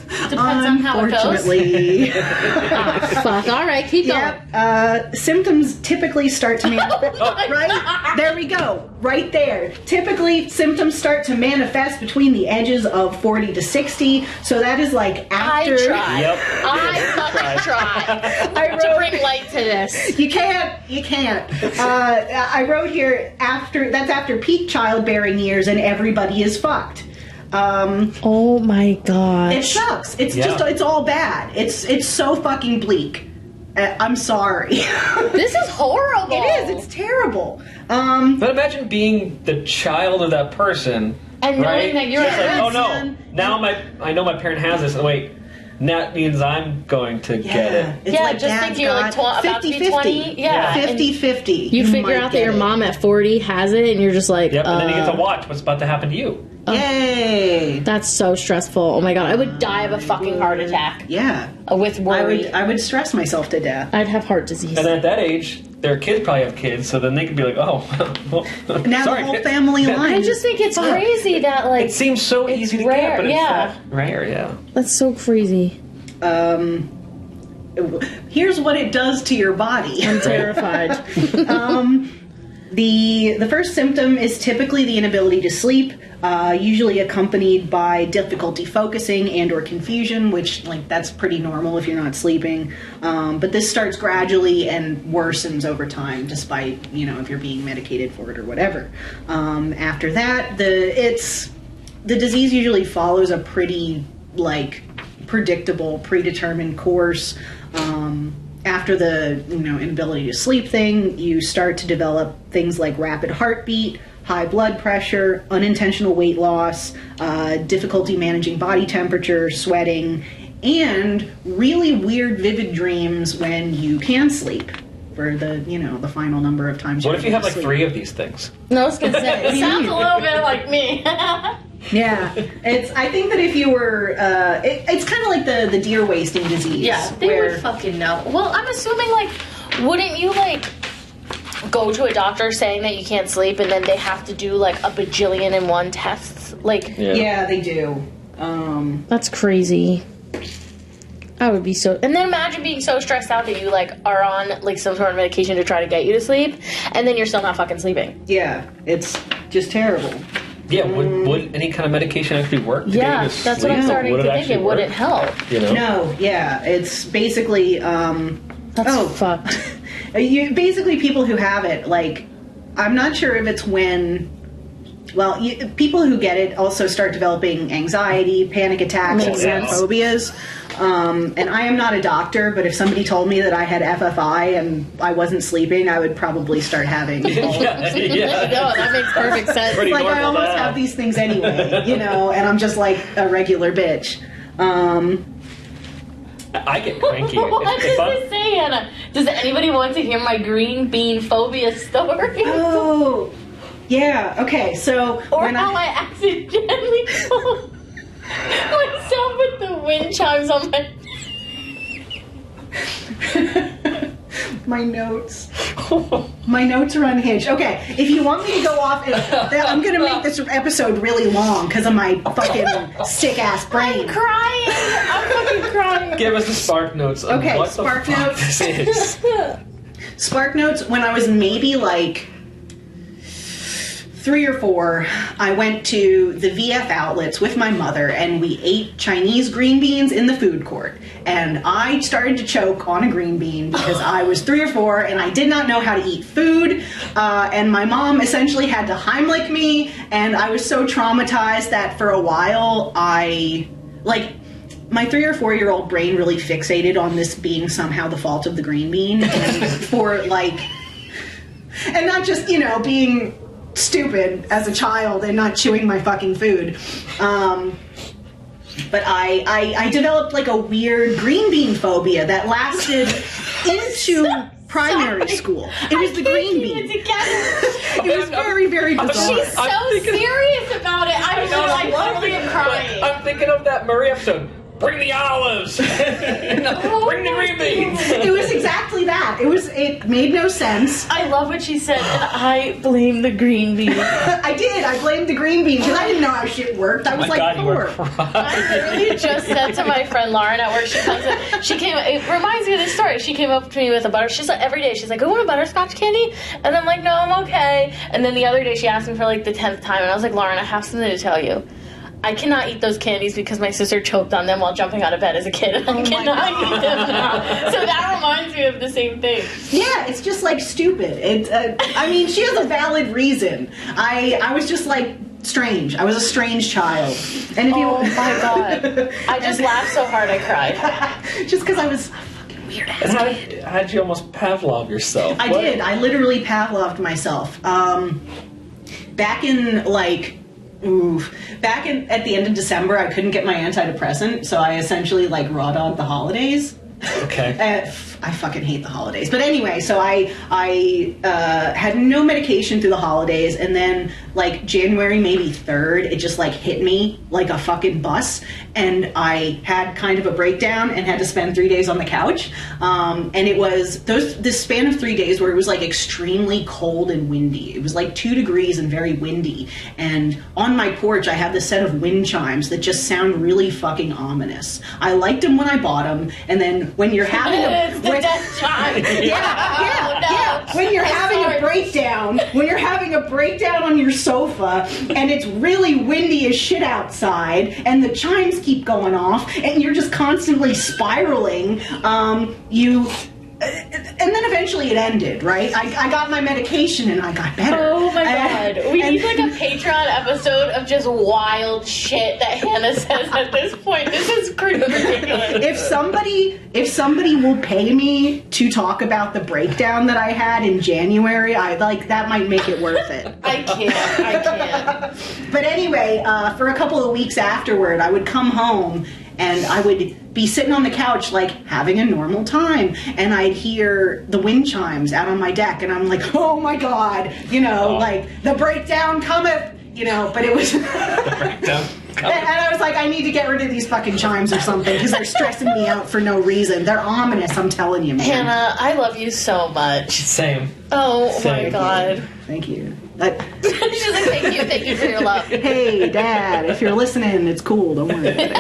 Depends on how it goes. unfortunately. Fuck. All right, keep going. Yep. Symptoms typically start to manifest. my Right God. there we go. Right there. Typically, symptoms start to manifest between the edges of 40 to 60. So that is like after. I try. Yep. I fucking try to bring light to this. You can't. I wrote here after peak childbearing years and everybody is fucked. Oh my gosh. It sucks. It's just, it's all bad. It's so fucking bleak. I'm sorry. This is horrible. It is. It's terrible. But imagine being the child of that person. And knowing that you're it's like, a oh no, now I know my parent has this. And wait, that means I'm going to get it. It's like just think you're like about to be 20. Yeah. 50-50. You figure out that your mom at 40 has it, and you're just like, Yep, and then you get to watch what's about to happen to you. Yay! That's so stressful. Oh my god, I would die of a fucking heart attack. Yeah. With worry. I would stress myself to death. I'd have heart disease. And then at that age, their kids probably have kids, so then they could be like, oh, well, Now sorry, the whole kid. family line. I just think it's crazy that, like... It seems so it's easy to rare, get, but it's yeah. not rare, yeah. That's so crazy. Here's what it does to your body. I'm terrified. The first symptom is typically the inability to sleep, usually accompanied by difficulty focusing and or confusion, which, like, that's pretty normal if you're not sleeping. But this starts gradually and worsens over time, despite, if you're being medicated for it or whatever. After that, the disease usually follows a pretty, predictable, predetermined course. After the inability to sleep thing, you start to develop things like rapid heartbeat, high blood pressure, unintentional weight loss, difficulty managing body temperature, sweating, and really weird vivid dreams when you can sleep for the final number of times. What if you have sleep. 3 of these things? No, I was gonna say, it sounds a little bit like me. Yeah, I think that if you were, it's kind of like the deer wasting disease. Yeah, they would fucking know. Well, I'm assuming, wouldn't you, go to a doctor saying that you can't sleep and then they have to do, a bajillion and one tests? Yeah, they do. That's crazy. I would be so... And then imagine being so stressed out that you, are on, some sort of medication to try to get you to sleep, and then you're still not fucking sleeping. Yeah, it's just terrible. Yeah, would any kind of medication actually work? Yeah, that's what I'm starting to think. It wouldn't help. No, yeah, it's basically That's fucked. Basically, people who have it, I'm not sure if it's when. Well, people who get it also start developing anxiety, panic attacks, and phobias. And I am not a doctor, but if somebody told me that I had FFI and I wasn't sleeping, I would probably start having all of those. No, that makes perfect sense. Pretty I almost have these things anyway, and I'm just like a regular bitch. I get cranky. What does this say, Hannah? Does anybody want to hear my green bean phobia story? Oh, yeah. Okay, so Or how I accidentally told myself with the wind chimes on my... My notes. My notes are unhinged. Okay, if you want me to go off, I'm going to make this episode really long because of my fucking sick-ass brain. I'm crying. I'm fucking crying. Give us the Spark Notes. Okay, What Spark the fuck Notes. This is. Spark Notes, when I was maybe 3 or 4, I went to the VF outlets with my mother and we ate Chinese green beans in the food court. And I started to choke on a green bean because I was 3 or 4 and I did not know how to eat food. And my mom essentially had to Heimlich me, and I was so traumatized that for a while my 3 or 4-year-old brain really fixated on this being somehow the fault of the green bean. And and not just, being stupid as a child and not chewing my fucking food. But I developed a weird green bean phobia that lasted into primary school. It was the green bean. It was very, very bizarre. She's so serious about it. I'm totally crying. I'm thinking of that Murray episode. Bring the olives. Bring the green beans. It was exactly that. It made no sense. I love what she said. I blame the green bean. I did. I blamed the green bean because I didn't know how shit worked. I was God, 4. I literally just said to my friend Lauren at work, it reminds me of this story. She came up to me with a butter. She's every day, she's like, I want a butterscotch candy. And I'm like, no, I'm okay. And then the other day she asked me for the 10th time. And I was like, Lauren, I have something to tell you. I cannot eat those candies because my sister choked on them while jumping out of bed as a kid. And I cannot eat them now. So that reminds me of the same thing. Yeah, it's just stupid. She has a valid reason. I was just strange. I was a strange child. And if Oh my god. I just laughed so hard I cried. just because I was a fucking weird ass kid. How did you almost Pavlov yourself? I did. I literally Pavloved myself. Back in at the end of December, I couldn't get my antidepressant, so I essentially raw-dogged the holidays. Okay. I fucking hate the holidays. But anyway, so I had no medication through the holidays, and then January maybe 3rd, it just hit me like a fucking bus, and I had kind of a breakdown and had to spend 3 days on the couch. And it was this span of 3 days where it was extremely cold and windy. It was 2 degrees and very windy. And on my porch, I have this set of wind chimes that just sound really fucking ominous. I liked them when I bought them, and then when you're having The death chime. yeah. When you're having a breakdown on your sofa, and it's really windy as shit outside, and the chimes keep going off, and you're just constantly spiraling, and then eventually it ended, right? I got my medication and I got better. Oh my god. We need a Patreon episode of just wild shit that Hannah says at this point. This is pretty ridiculous. If somebody will pay me to talk about the breakdown that I had in January, that might make it worth it. I can't. But anyway, for a couple of weeks afterward, I would come home and I would be sitting on the couch having a normal time, and I'd hear the wind chimes out on my deck, and I'm like, oh my god, the breakdown cometh, but it was... The breakdown cometh. And I was like, I need to get rid of these fucking chimes or something, because they're stressing me out for no reason. They're ominous, I'm telling you, man. Hannah, I love you so much. Same. Oh Same. my god. Thank you. She's like, thank you for your love. Hey, Dad, if you're listening, it's cool. Don't worry about it.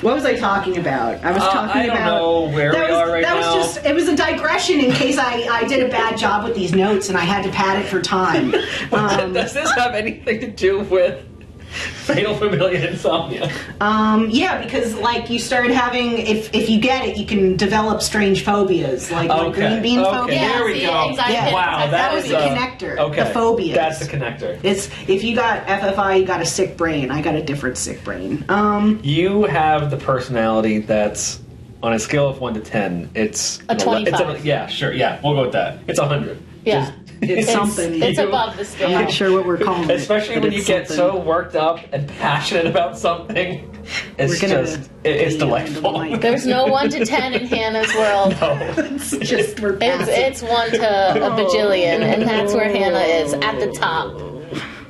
What was I talking about? I was talking about... I don't know where we are right now. It was a digression in case I did a bad job with these notes and I had to pad it for time. Does this have anything to do with fatal familial insomnia? Yeah, because you started having, if you get it, you can develop strange phobias, green bean phobia. There we go. Anxiety. Wow, that was the connector. Okay, the phobias. That's the connector. If you got FFI, you got a sick brain. I got a different sick brain. You have the personality that's on a scale of 1 to 10. It's a 25. Yeah, sure. Yeah, we'll go with that. It's 100. Yeah. It's something. It's above the scale. I'm not sure what we're calling it. Especially when you get so worked up and passionate about something. It's delightful. There's no 1 to 10 in Hannah's world. No. It's 1 to a bajillion, and that's where Hannah is, at the top.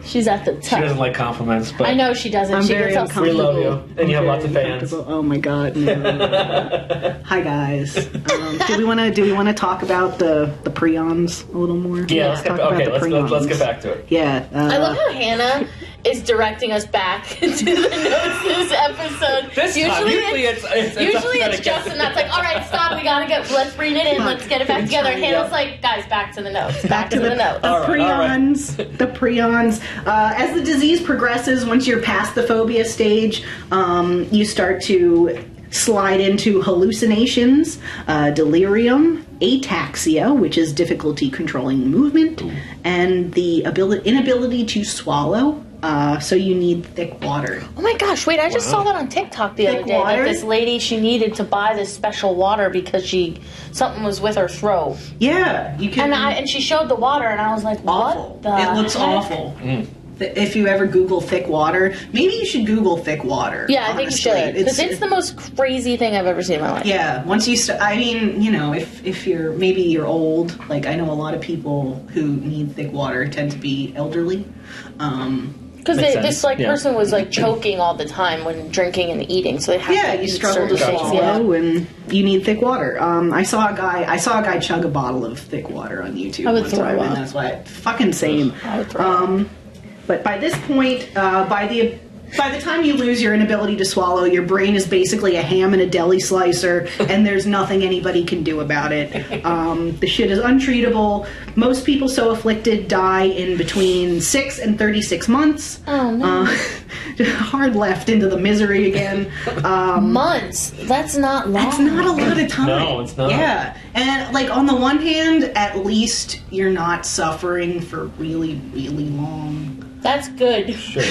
She's at the top. She doesn't like compliments, but I know she doesn't. I'm she very gets all we love you, and you have very lots of fans. Oh my god! No. Hi guys. Do we want to talk about the prions a little more? Yeah. Let's get back to it. Yeah. I love how Hannah is directing us back to the notes this episode. Usually it's Justin that's like, all right, stop, let's bring it in, let's get it back together. And Hannah's like, guys, back to the notes. Back to the notes. The prions. The prions. As the disease progresses, once you're past the phobia stage, you start to slide into hallucinations, delirium, ataxia, which is difficulty controlling movement, and the inability to swallow. So you need thick water. Oh my gosh, wait, I just saw that on TikTok the other day. Water? That this lady, she needed to buy this special water because something was with her throat. Yeah, you can. And she showed the water, and I was like, awful. What the It looks heck? awful. If you ever Google thick water, maybe you should Google thick water. Yeah, I think you should. Because it's the most crazy thing I've ever seen in my life. Yeah, once you start, if you're old, I know a lot of people who need thick water tend to be elderly. Because this person was choking all the time when drinking and eating, so they have to you struggle to swallow, and you need thick water. I saw a guy chug a bottle of thick water on YouTube. I would one throw time, up. and that's why fucking same. I would throw up. But by this point, by the time you lose your inability to swallow, your brain is basically a ham and a deli slicer, and there's nothing anybody can do about it. The shit is untreatable. Most people so afflicted die in between 6 and 36 months. Oh, no. hard left into the misery again. Months. That's not long. That's not a lot of time. No, it's not. Yeah. And, like, on the one hand, at least you're not suffering for really, really long. That's good. Sure.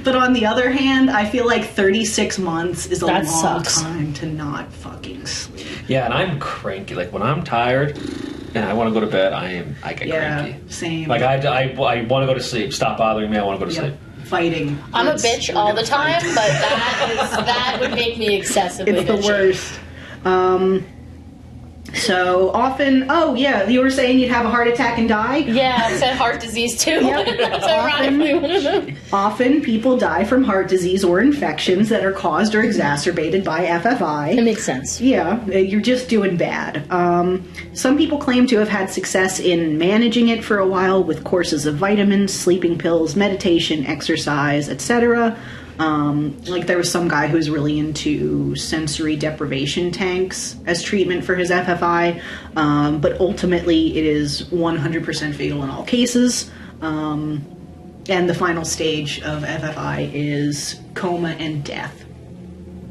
But on the other hand, I feel like 36 months is a That long sucks. time to not fucking sleep. Yeah, and I'm cranky. Like, when I'm tired and I want to go to bed, I get cranky. Same. Like, I want to go to sleep. Stop bothering me. I want to go to sleep. Fighting. I'm a Let's- bitch we're all gonna the time, fight. but that would make me excessively It's the bitchy. worst. So often, oh yeah, you were saying you'd have a heart attack and die? Yeah, I said heart disease too. Yep. That's ironically one of them. Often people die from heart disease or infections that are caused or exacerbated by FFI. It makes sense. Yeah, you're just doing bad. Some people claim to have had success in managing it for a while with courses of vitamins, sleeping pills, meditation, exercise, etc. Like there was some guy who was really into sensory deprivation tanks as treatment for his FFI, but ultimately it is 100% fatal in all cases. And the final stage of FFI is coma and death.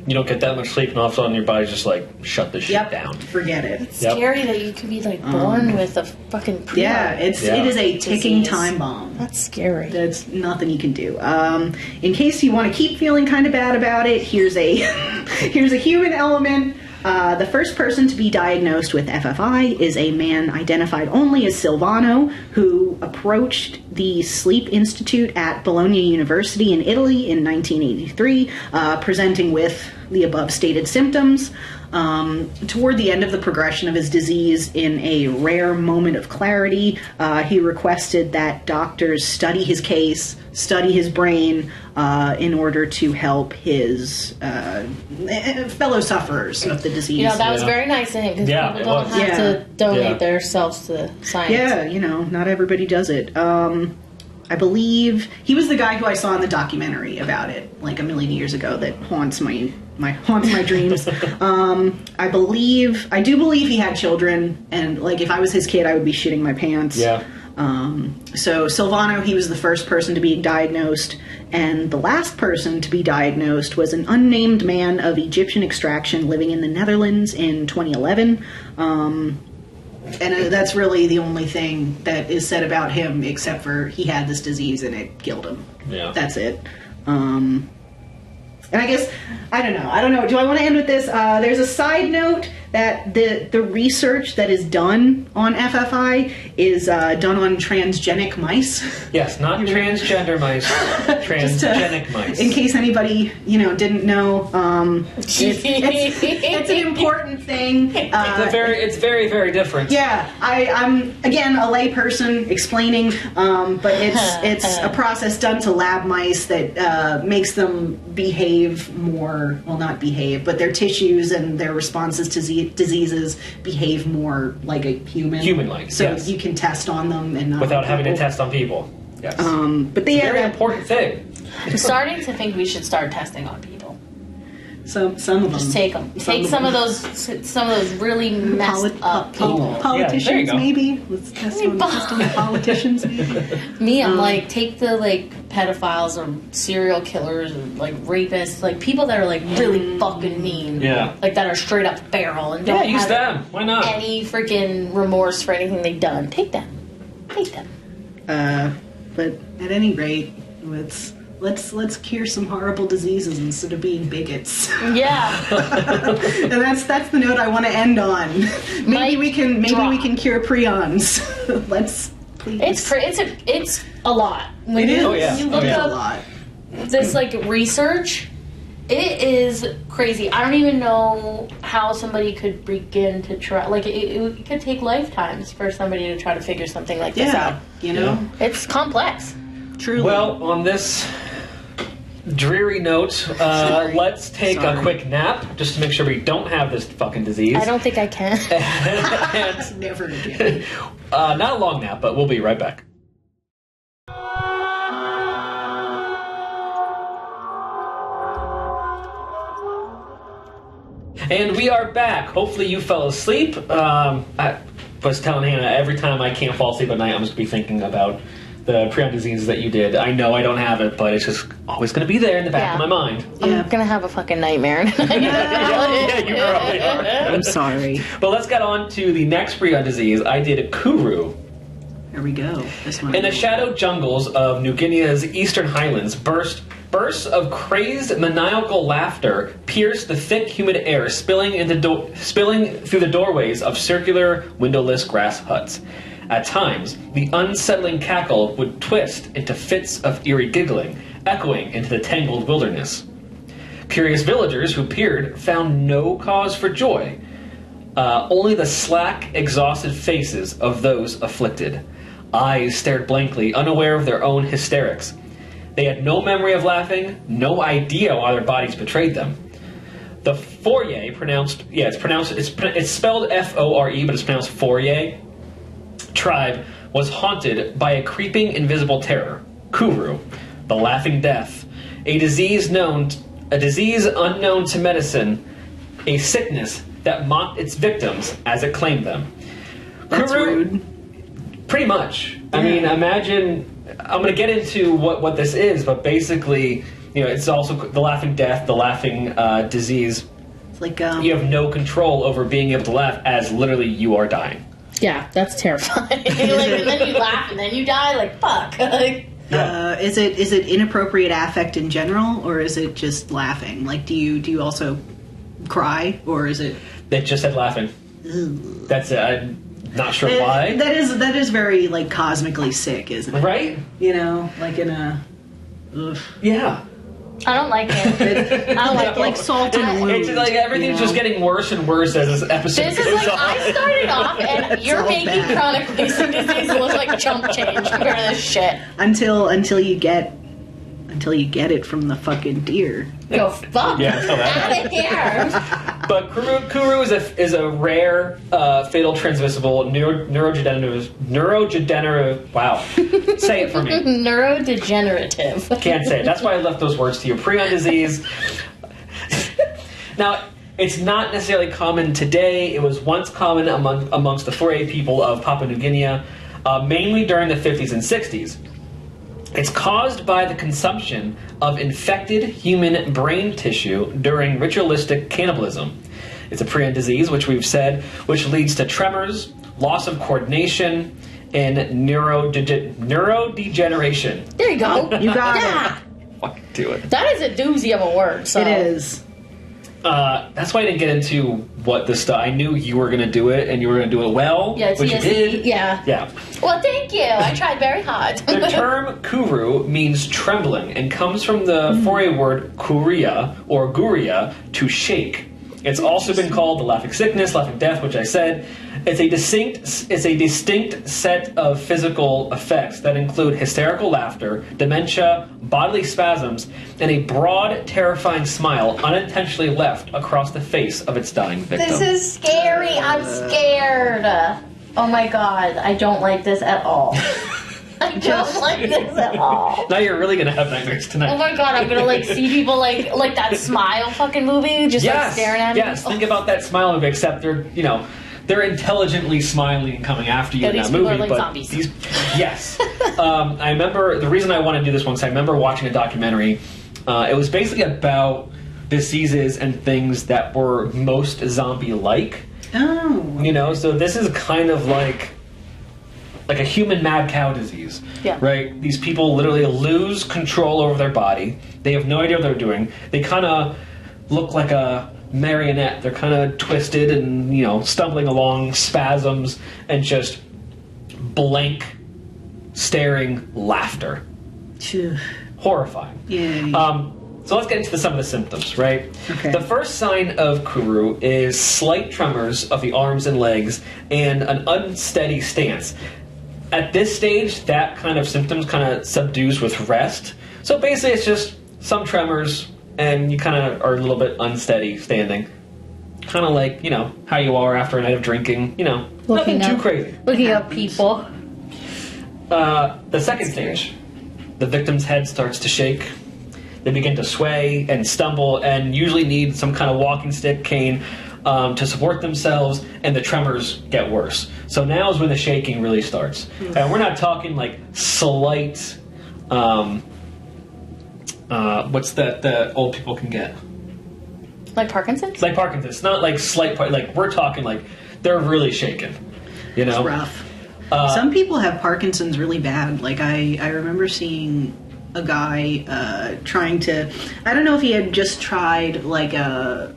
You don't get that much sleep, and all of a sudden your body's just like, shut this shit down. Forget it. It's scary that you could be like born with a fucking It is a ticking disease. time bomb. That's scary. There's nothing you can do. In case you want to keep feeling kind of bad about it, here's a here's a human element. The first person to be diagnosed with FFI is a man identified only as Silvano, who approached the Sleep Institute at Bologna University in Italy in 1983, presenting with the above stated symptoms. Toward the end of the progression of his disease, in a rare moment of clarity, he requested that doctors study his case, study his brain, in order to help his fellow sufferers of the disease. You know, that was very nice of him because Yeah, people it don't was. have Yeah. to donate Yeah. themselves to science. Yeah, you know, not everybody does it. I believe he was the guy who I saw in the documentary about it, like a million years ago, that haunts my dreams. I do believe he had children, and like if I was his kid, I would be shitting my pants. Yeah. So Silvano, he was the first person to be diagnosed, and the last person to be diagnosed was an unnamed man of Egyptian extraction living in the Netherlands in 2011. And that's really the only thing that is said about him, except for he had this disease and it killed him. Yeah. That's it. And I guess, I don't know. Do I want to end with this? There's a side note that the research that is done on FFI is done on transgenic mice. Yes, not transgender mice. Transgenic mice. In case anybody, didn't know, it's an important thing. It's very, very different. Yeah, I'm again a layperson explaining, but it's a process done to lab mice that makes them behave more. Well, not behave, but their tissues and their responses to diseases behave more like a human. Human-like, so yes. you can test on them and not Without on having to people. test on people. Yes. But they It's a very have important thing. I'm starting to think we should start testing on people. some of them. Just take them. Take some of those really messed up people. Politicians, Yeah, there you go. maybe. Let's test on the politicians, maybe. Me, I'm like, take the pedophiles or serial killers or rapists, people that are really fucking mean. Yeah. That are straight up feral and Yeah, don't use have them. Why not? any freaking remorse for anything they've done. Take them. Take them. But at any rate, let's cure some horrible diseases instead of being bigots. Yeah. And that's the note I want to end on. Maybe we can cure prions. Let's please. It's a lot. When It is. Oh, yeah. You Oh, look yeah. a up lot. this research. It is crazy. I don't even know how somebody could begin to try. It could take lifetimes for somebody to try to figure something like this out. It's complex. Truly. Well, on this dreary note, let's take a quick nap just to make sure we don't have this fucking disease. I don't think I can. And, Never again. not a long nap, but we'll be right back. And we are back. Hopefully you fell asleep. I was telling Hannah, every time I can't fall asleep at night, I'm just going to be thinking about the prion disease that you did. I know I don't have it, but it's just always going to be there in the back of my mind. I'm gonna have a fucking nightmare. Yeah, you probably are. I'm sorry. But let's get on to the next prion disease. I did Kuru. Here we go. This one. In the shadowed jungles of New Guinea's eastern highlands, bursts of crazed, maniacal laughter pierced the thick, humid air, spilling through the doorways of circular, windowless grass huts. At times, the unsettling cackle would twist into fits of eerie giggling, echoing into the tangled wilderness. Curious villagers who peered found no cause for joy, only the slack, exhausted faces of those afflicted. Eyes stared blankly, unaware of their own hysterics. They had no memory of laughing, no idea why their bodies betrayed them. The Fourier, it's spelled F-O-R-E, but it's pronounced Fourier, tribe was haunted by a creeping invisible terror, Kuru, the Laughing Death, a disease unknown to medicine, a sickness that mocked its victims as it claimed them. That's Kuru, rude. Pretty much. I mean, imagine. I'm going to get into what this is, but basically, it's also the Laughing Death, the Laughing Disease. It's like you have no control over being able to laugh, as literally you are dying. Yeah, that's terrifying. And then you laugh and then you die. Like fuck. Is it inappropriate affect in general, or is it just laughing? Like, do you also cry, or is it? They just said laughing. Ugh. That's it. I'm not sure why. That is very like cosmically sick, isn't it? Right? Like in a. Ugh. Yeah. I don't like it. I don't like it. Like salt in a wound. It's like everything's just getting worse and worse as this episode This goes is like on. I started off and you're all making bad. chronic wasting disease look like chump change compared to this shit. Until you get it from the fucking deer. Go fuck Yeah, until that out of here. But Kuru is a rare, fatal, transmissible, neurodegenerative. Wow, say it for me. Neurodegenerative. Can't say it. That's why I left those words to you. Prion disease. Now, it's not necessarily common today. It was once common amongst the Fourier people of Papua New Guinea, mainly during the 50s and 60s. It's caused by the consumption of infected human brain tissue during ritualistic cannibalism. It's a prion disease, which we've said, which leads to tremors, loss of coordination, and neurodegeneration. There you go. You got Yeah. Fuck, do it. That is a doozy of a word. So. It is. That's why I didn't get into what this stuff. I knew you were going to do it, and you were going to do it well, Yeah, it's which you did. Yeah. Yeah. Well, thank you. I tried very hard. The term Kuru means trembling and comes from the Fourier word kuria or guria, to shake. It's also been called the laughing sickness, laughing death, which I said. It's a distinct set of physical effects that include hysterical laughter, dementia, bodily spasms, and a broad, terrifying smile unintentionally left across the face of its dying victim. This is scary. I'm scared. Oh my god. I don't like this at all. I don't like this at all. Now you're really going to have nightmares tonight. Oh my god, I'm gonna see people like that Smile fucking movie just like staring at me. Yes, think about that Smile movie, except they're intelligently smiling and coming after you Yeah, in these that people movie. are like but zombies. Yes. I remember, the reason I want to do this one is I remember watching a documentary. It was basically about diseases and things that were most zombie-like. Oh. So this is kind of like a human mad cow disease. Yeah. Right? These people literally lose control over their body. They have no idea what they're doing. They kind of look like a marionette. They're kind of twisted and, stumbling along, spasms, and just blank, staring laughter. Horrifying. Yeah. So let's get into some of the symptoms, right? Okay. The first sign of Kuru is slight tremors of the arms and legs and an unsteady stance. At this stage, that kind of symptoms kind of subdues with rest. So basically, it's just some tremors, and you kind of are a little bit unsteady standing. Kind of like, how you are after a night of drinking. Nothing too crazy. Looking up people. The second stage, the victim's head starts to shake. They begin to sway and stumble and usually need some kind of walking stick, cane, to support themselves, and the tremors get worse. So now is when the shaking really starts. And we're not talking like slight, what's that old people can get? Like Parkinson's? Like Parkinson's. It's not like slight, like we're talking like they're really shaken. You know? It's rough. Some people have Parkinson's really bad. Like I remember seeing a guy trying to, I don't know if he had just tried like a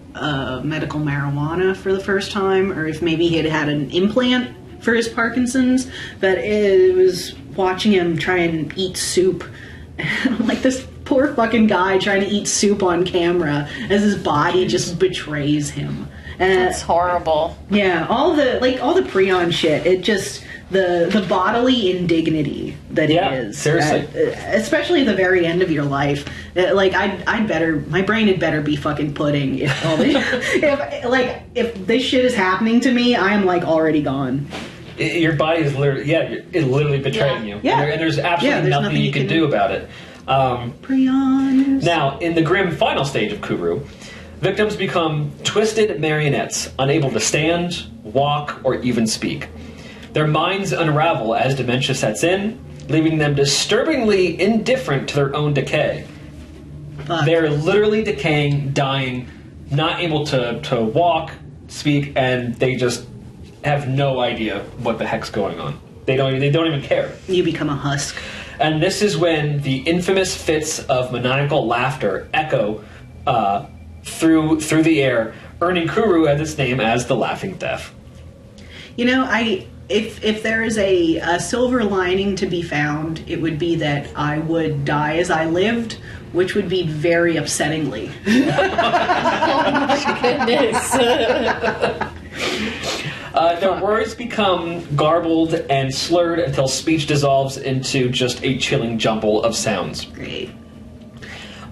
medical marijuana for the first time, or if maybe he had had an implant for his Parkinson's, but it was watching him try and eat soup. And I'm like, this poor fucking guy trying to eat soup on camera as his body just betrays him. That's horrible. Yeah, all the prion shit. It just the bodily indignity that it is. Seriously, especially at the very end of your life. Like my brain had better be fucking pudding if all this, if this shit is happening to me, I am like already gone. Your body is literally betraying you. Yeah. And there's absolutely nothing you can do about it. Prions. Now, in the grim final stage of Kuru, victims become twisted marionettes, unable to stand, walk, or even speak. Their minds unravel as dementia sets in, leaving them disturbingly indifferent to their own decay. Fuck. They're literally decaying, dying, not able to walk, speak, and they just have no idea what the heck's going on. They don't even care. You become a husk. And this is when the infamous fits of maniacal laughter echo through the air, earning Kuru as its name as the Laughing Death. You know, if there is a silver lining to be found, it would be that I would die as I lived, which would be very upsettingly. Oh my goodness. Their words become garbled and slurred until speech dissolves into just a chilling jumble of sounds. Great.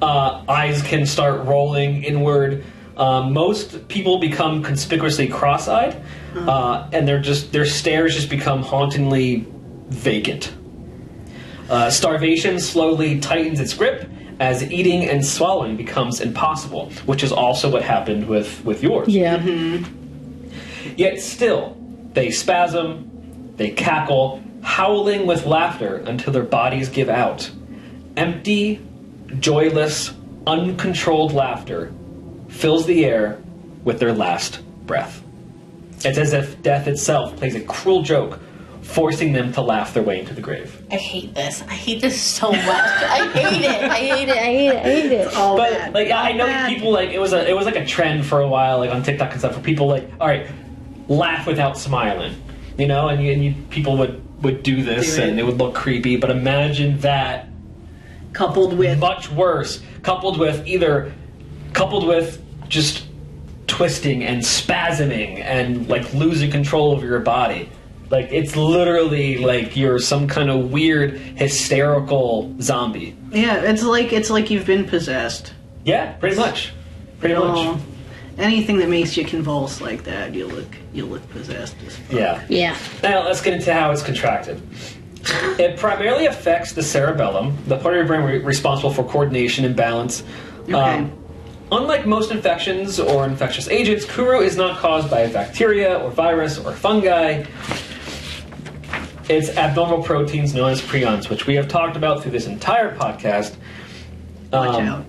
Eyes can start rolling inward. Most people become conspicuously cross-eyed, and their stares just become hauntingly vacant. Starvation slowly tightens its grip as eating and swallowing becomes impossible, which is also what happened with yours. Yeah. Mm-hmm. Yet still, they spasm, they cackle, howling with laughter until their bodies give out. Empty, joyless, uncontrolled laughter fills the air with their last breath. It's as if death itself plays a cruel joke, forcing them to laugh their way into the grave. I hate this. I hate this so much. I hate it. I hate it. I hate it. I hate it. But bad. like, I know that people like it was like a trend for a while, like on TikTok and stuff, for people like, all right, laugh without smiling, you know, and you people would do this and it would look creepy. But imagine that coupled with much worse, coupled with just twisting and spasming and like losing control over your body. Like, it's literally like you're some kind of weird hysterical zombie. Yeah, it's like you've been possessed. Yeah, pretty much. Pretty much. Anything that makes you convulse like that, you look possessed as fuck. Yeah. Yeah. Now let's get into how it's contracted. It primarily affects the cerebellum, the part of your brain responsible for coordination and balance. Okay. Unlike most infections or infectious agents, Kuru is not caused by a bacteria or virus or fungi. It's abnormal proteins known as prions, which we have talked about through this entire podcast. Watch out.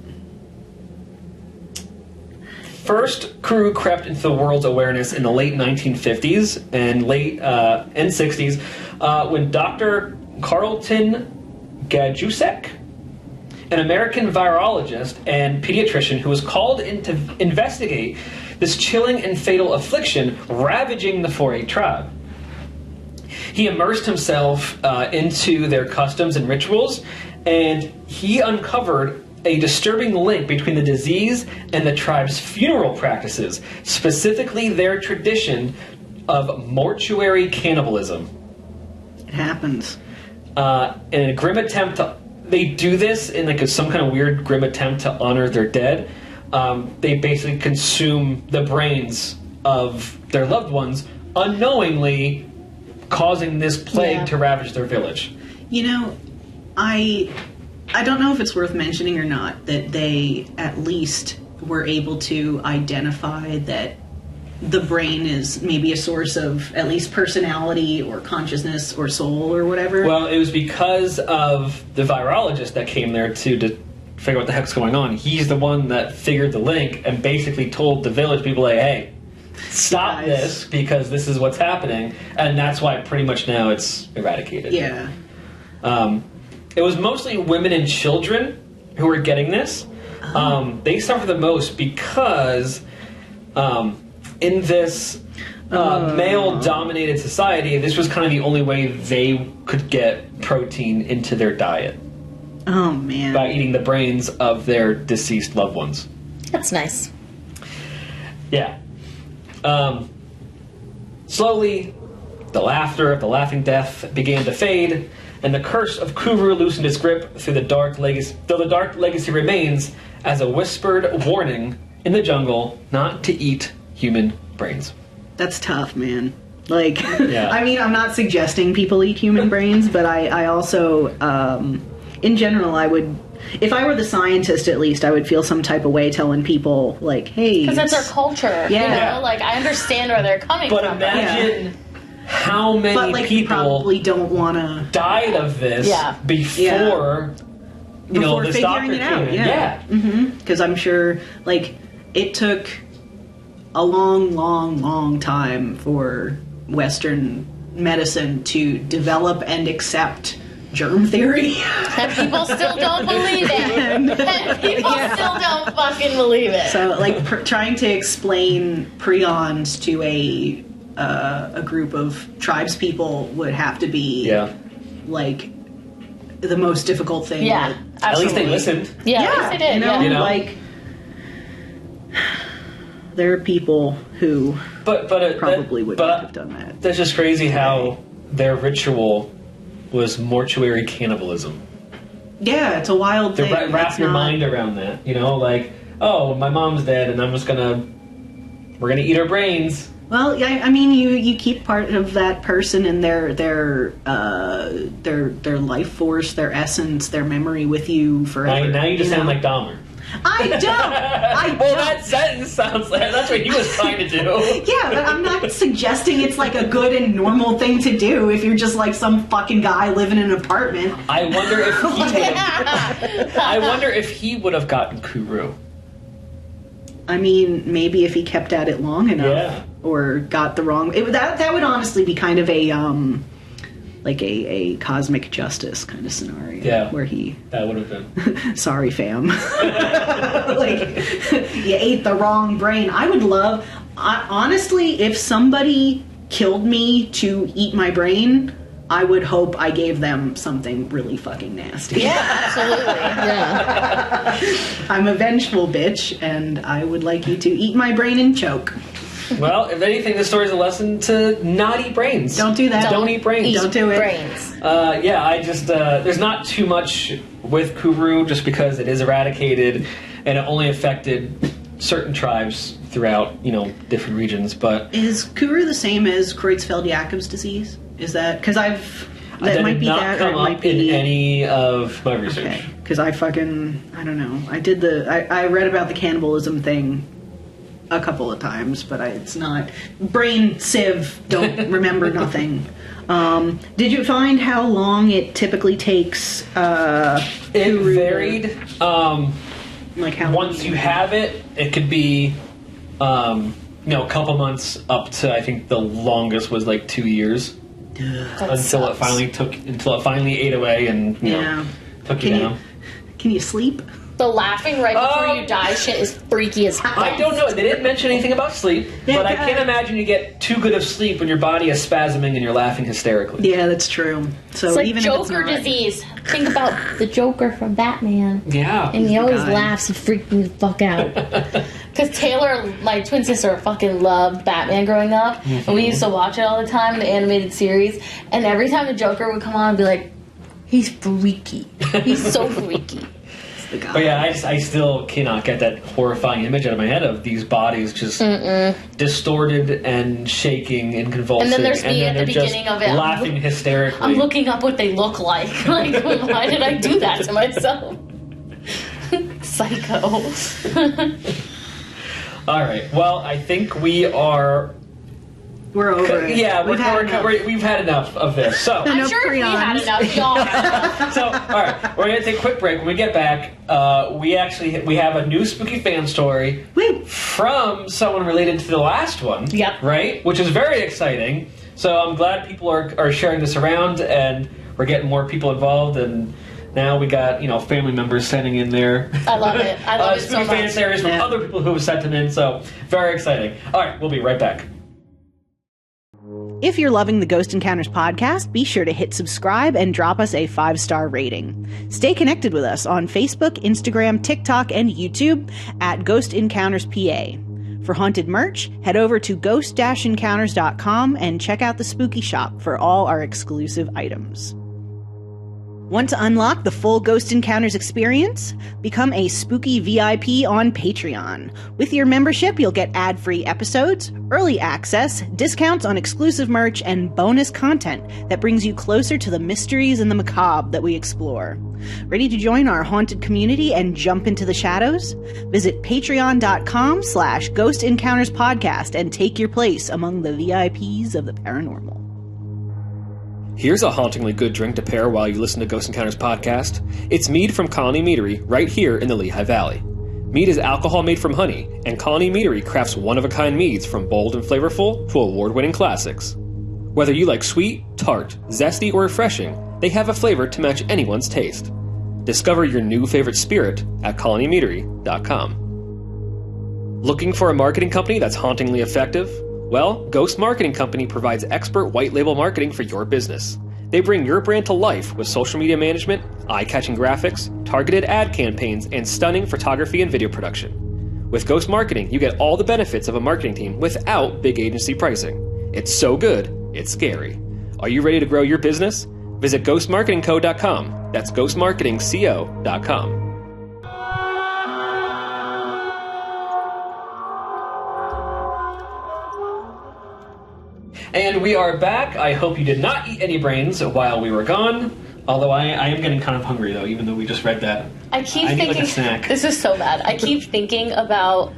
First, Kuru crept into the world's awareness in the late 1950s and and 60s when Dr. Carlton Gajusek, an American virologist and pediatrician who was called in to investigate this chilling and fatal affliction ravaging the 4-8 tribe. He immersed himself into their customs and rituals, and he uncovered a disturbing link between the disease and the tribe's funeral practices, specifically their tradition of mortuary cannibalism. It happens. In a grim attempt to... They do this in like some kind of weird grim attempt to honor their dead. They basically consume the brains of their loved ones, unknowingly causing this plague to ravage their village. You know, I don't know if it's worth mentioning or not that they at least were able to identify that the brain is maybe a source of at least personality or consciousness or soul or whatever? Well, it was because of the virologist that came there to figure out what the heck's going on. He's the one that figured the link and basically told the village people, like, hey, stop this because this is what's happening. And that's why pretty much now it's eradicated. Yeah. It was mostly women and children who were getting this. They suffer the most because in this male-dominated society, this was kind of the only way they could get protein into their diet. Oh, man. By eating the brains of their deceased loved ones. That's nice. Yeah. Slowly, the laughter of the laughing death began to fade, and the curse of Kuru loosened its grip through the dark legacy. Though the dark legacy remains as a whispered warning in the jungle not to eat human brains. That's tough, man. Like, Yeah. I mean, I'm not suggesting people eat human brains, but I also, in general, I would, if I were the scientist at least, I would feel some type of way telling people, like, hey... Because that's their culture. Yeah. You know? Like, I understand where they're coming But from. imagine how many But, like, you people probably don't want to... died of this before, you know, this doctor figuring it out, came in. yeah. Because I'm sure, like, it took a long, long, long time for Western medicine to develop and accept germ theory. And people still don't believe it. And people still don't fucking believe it. So, like, trying to explain prions to a group of tribes people would have to be, like, the most difficult thing. Yeah, At least they listened. Yeah, at least they did. You know, You know? like, there are people who probably would not have done that. That's just crazy how their ritual was mortuary cannibalism. Yeah, it's a wild To thing. wrap your mind around that, you know, like, oh, my mom's dead, and we're gonna eat her brains. Well, yeah, I mean, you keep part of that person and their life force, their essence, their memory with you forever. Now you just sound like Dahmer. I don't. Well, that sentence sounds like that's what he was trying to do. Yeah, but I'm not suggesting it's like a good and normal thing to do if you're just like some fucking guy living in an apartment. I wonder if he would have gotten Kuru. I mean, maybe if he kept at it long enough, Yeah. or got the wrong. That would honestly be kind of a like a cosmic justice kind of scenario. Yeah. Where That would have been. sorry, fam. Like, you ate the wrong brain. I would love, honestly, if somebody killed me to eat my brain, I would hope I gave them something really fucking nasty. Yeah, absolutely. Yeah. I'm a vengeful bitch, and I would like you to eat my brain and choke. Well, if anything, this story is a lesson to not eat brains. Don't do that. Don't eat brains. Don't do it. Brains. Yeah, I just there's not too much with Kuru just because it is eradicated and it only affected certain tribes throughout, you know, different regions. But Is Kuru the same as Creutzfeldt-Jacobs disease? Is that because that that might did be not that, or come it might up in be any of my research. okay? Because I don't know. I read about the cannibalism thing a couple of times, but it's not brain sieve. Don't remember nothing. Did you find how long it typically takes? It varied. Like how Once you have it, it could be, a couple months up to, I think the longest was like 2 years until it finally ate away and took you down. Can you sleep? The laughing right before you die shit is freaky as hell. I don't know. They didn't mention anything about sleep, but I can't imagine you get too good of sleep when your body is spasming and you're laughing hysterically. Yeah, that's true. So It's like even Joker if it's not, disease. Think about the Joker from Batman. Yeah. And he always guy. laughs. He freaked me the fuck out. Because Taylor, my twin sister, fucking loved Batman growing up. And we used to watch it all the time, the animated series. And every time the Joker would come on, I'd be like, he's freaky. He's so freaky. the guy. But yeah, I still cannot get that horrifying image out of my head of these bodies just distorted and shaking and convulsing. And then there's me at the they're just beginning of it. laughing hysterically. I'm looking up what they look like. Like, why did I do that to myself? Psycho. All right. Well, I think we're over it. Yeah, we've had enough of this. So I'm sure we had enough, y'all. So, all right, we're gonna take a quick break. When we get back, we have a new spooky fan story from someone related to the last one. Yep. Right, which is very exciting. So I'm glad people are sharing this around, and we're getting more people involved. And now we got family members sending in their I love it. I love it so much. Spooky fan stories from other people who have sent them in. So very exciting. All right, we'll be right back. If you're loving the Ghost Encounters podcast, be sure to hit subscribe and drop us a 5-star rating. Stay connected with us on Facebook, Instagram, TikTok, and YouTube at Ghost Encounters PA. For haunted merch, head over to ghost-encounters.com and check out the spooky shop for all our exclusive items. Want to unlock the full Ghost Encounters experience? Become a spooky VIP on Patreon. With your membership, you'll get ad-free episodes, early access, discounts on exclusive merch, and bonus content that brings you closer to the mysteries and the macabre that we explore. Ready to join our haunted community and jump into the shadows? Visit patreon.com/Ghost Encounters Podcast and take your place among the VIPs of the paranormal. Here's a hauntingly good drink to pair while you listen to Ghost Encounters podcast. It's mead from Colony Meadery, right here in the Lehigh Valley. Mead is alcohol made from honey, and Colony Meadery crafts one-of-a-kind meads from bold and flavorful to award-winning classics. Whether you like sweet, tart, zesty, or refreshing, they have a flavor to match anyone's taste. Discover your new favorite spirit at colonymeadery.com. Looking for a marketing company that's hauntingly effective? Well, Ghost Marketing Company provides expert white label marketing for your business. They bring your brand to life with social media management, eye-catching graphics, targeted ad campaigns, and stunning photography and video production. With Ghost Marketing, you get all the benefits of a marketing team without big agency pricing. It's so good, it's scary. Are you ready to grow your business? Visit ghostmarketingco.com. That's ghostmarketingco.com. And we are back. I hope you did not eat any brains while we were gone. Although I am getting kind of hungry, though, even though we just read that. I keep thinking, need like a snack. This is so bad. I keep thinking about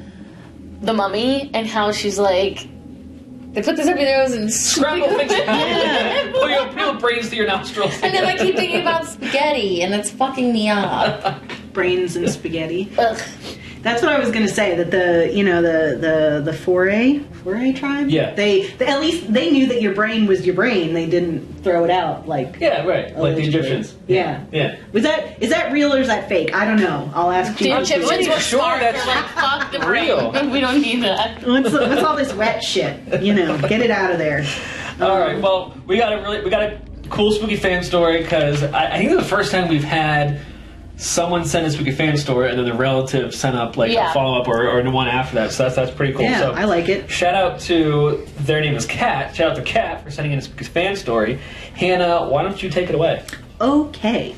the mummy and how she's like, they put this up your nose and scramble things. Put your brains to your nostrils. And then I keep thinking about spaghetti, and it's fucking me up. Brains and spaghetti. Ugh. That's what I was going to say. That the Foray tribe. Yeah. They at least they knew that your brain was your brain. They didn't throw it out like. Yeah, right. Like the Egyptians. Yeah. Yeah. Is that real or is that fake? I don't know. I'll ask you. The Egyptians were smart. That's They're like, fuck the real. brain. We don't need that. What's all this wet shit? Get it out of there. All right. Well, we got a cool spooky fan story because I think it's the first time we've had someone sent a spooky fan story and then the relative sent up a follow-up or one after that. So that's pretty cool. Yeah, so I like it. Shout out to, their name is Kat. Shout out to Kat for sending in a spooky fan story. Hannah, why don't you take it away? Okay.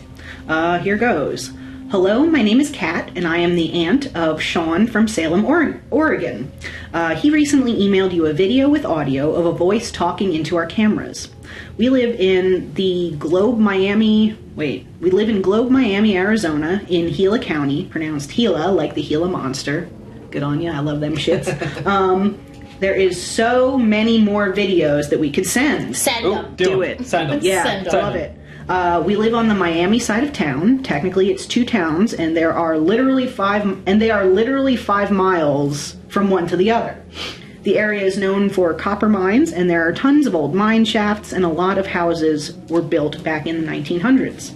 Here goes. Hello, my name is Kat, and I am the aunt of Sean from Salem, Oregon. He recently emailed you a video with audio of a voice talking into our cameras. We live in Globe, Miami, Arizona, in Gila County, pronounced Gila, like the Gila Monster. Good on ya, I love them shits. There is so many more videos that we could send. Send them. Do it. Send them. Yeah, Send them. love it. We live on the Miami side of town. Technically, it's 2 towns, and they are literally 5 miles from one to the other. The area is known for copper mines, and there are tons of old mine shafts, and a lot of houses were built back in the 1900s.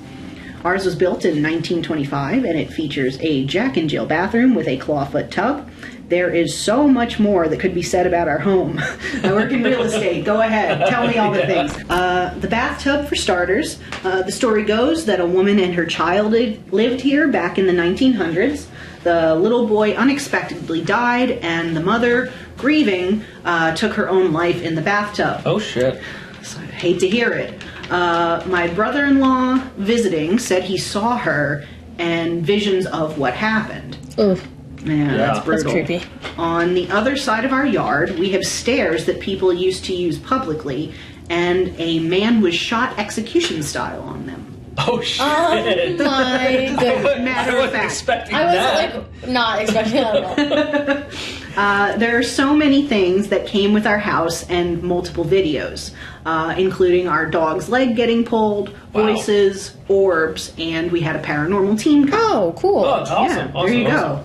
Ours was built in 1925, and it features a Jack and Jill bathroom with a clawfoot tub. There is so much more that could be said about our home. I work in real estate. Go ahead. Tell me all the things. The bathtub, for starters. The story goes that a woman and her child lived here back in the 1900s. The little boy unexpectedly died, and the mother, grieving, took her own life in the bathtub. Oh, shit. So I hate to hear it. My brother-in-law visiting said he saw her and visions of what happened. Ugh. Yeah, that's brutal. That's creepy. On the other side of our yard, we have stairs that people used to use publicly, and a man was shot execution style on them. Oh, shit. Oh my goodness. Matter I of wasn't fact. expecting I was that. like not expecting that at all. There are so many things that came with our house and multiple videos, including our dog's leg getting pulled, Wow. voices, orbs, and we had a paranormal team come. Oh, cool. Oh, that's awesome. Yeah, there you awesome. go.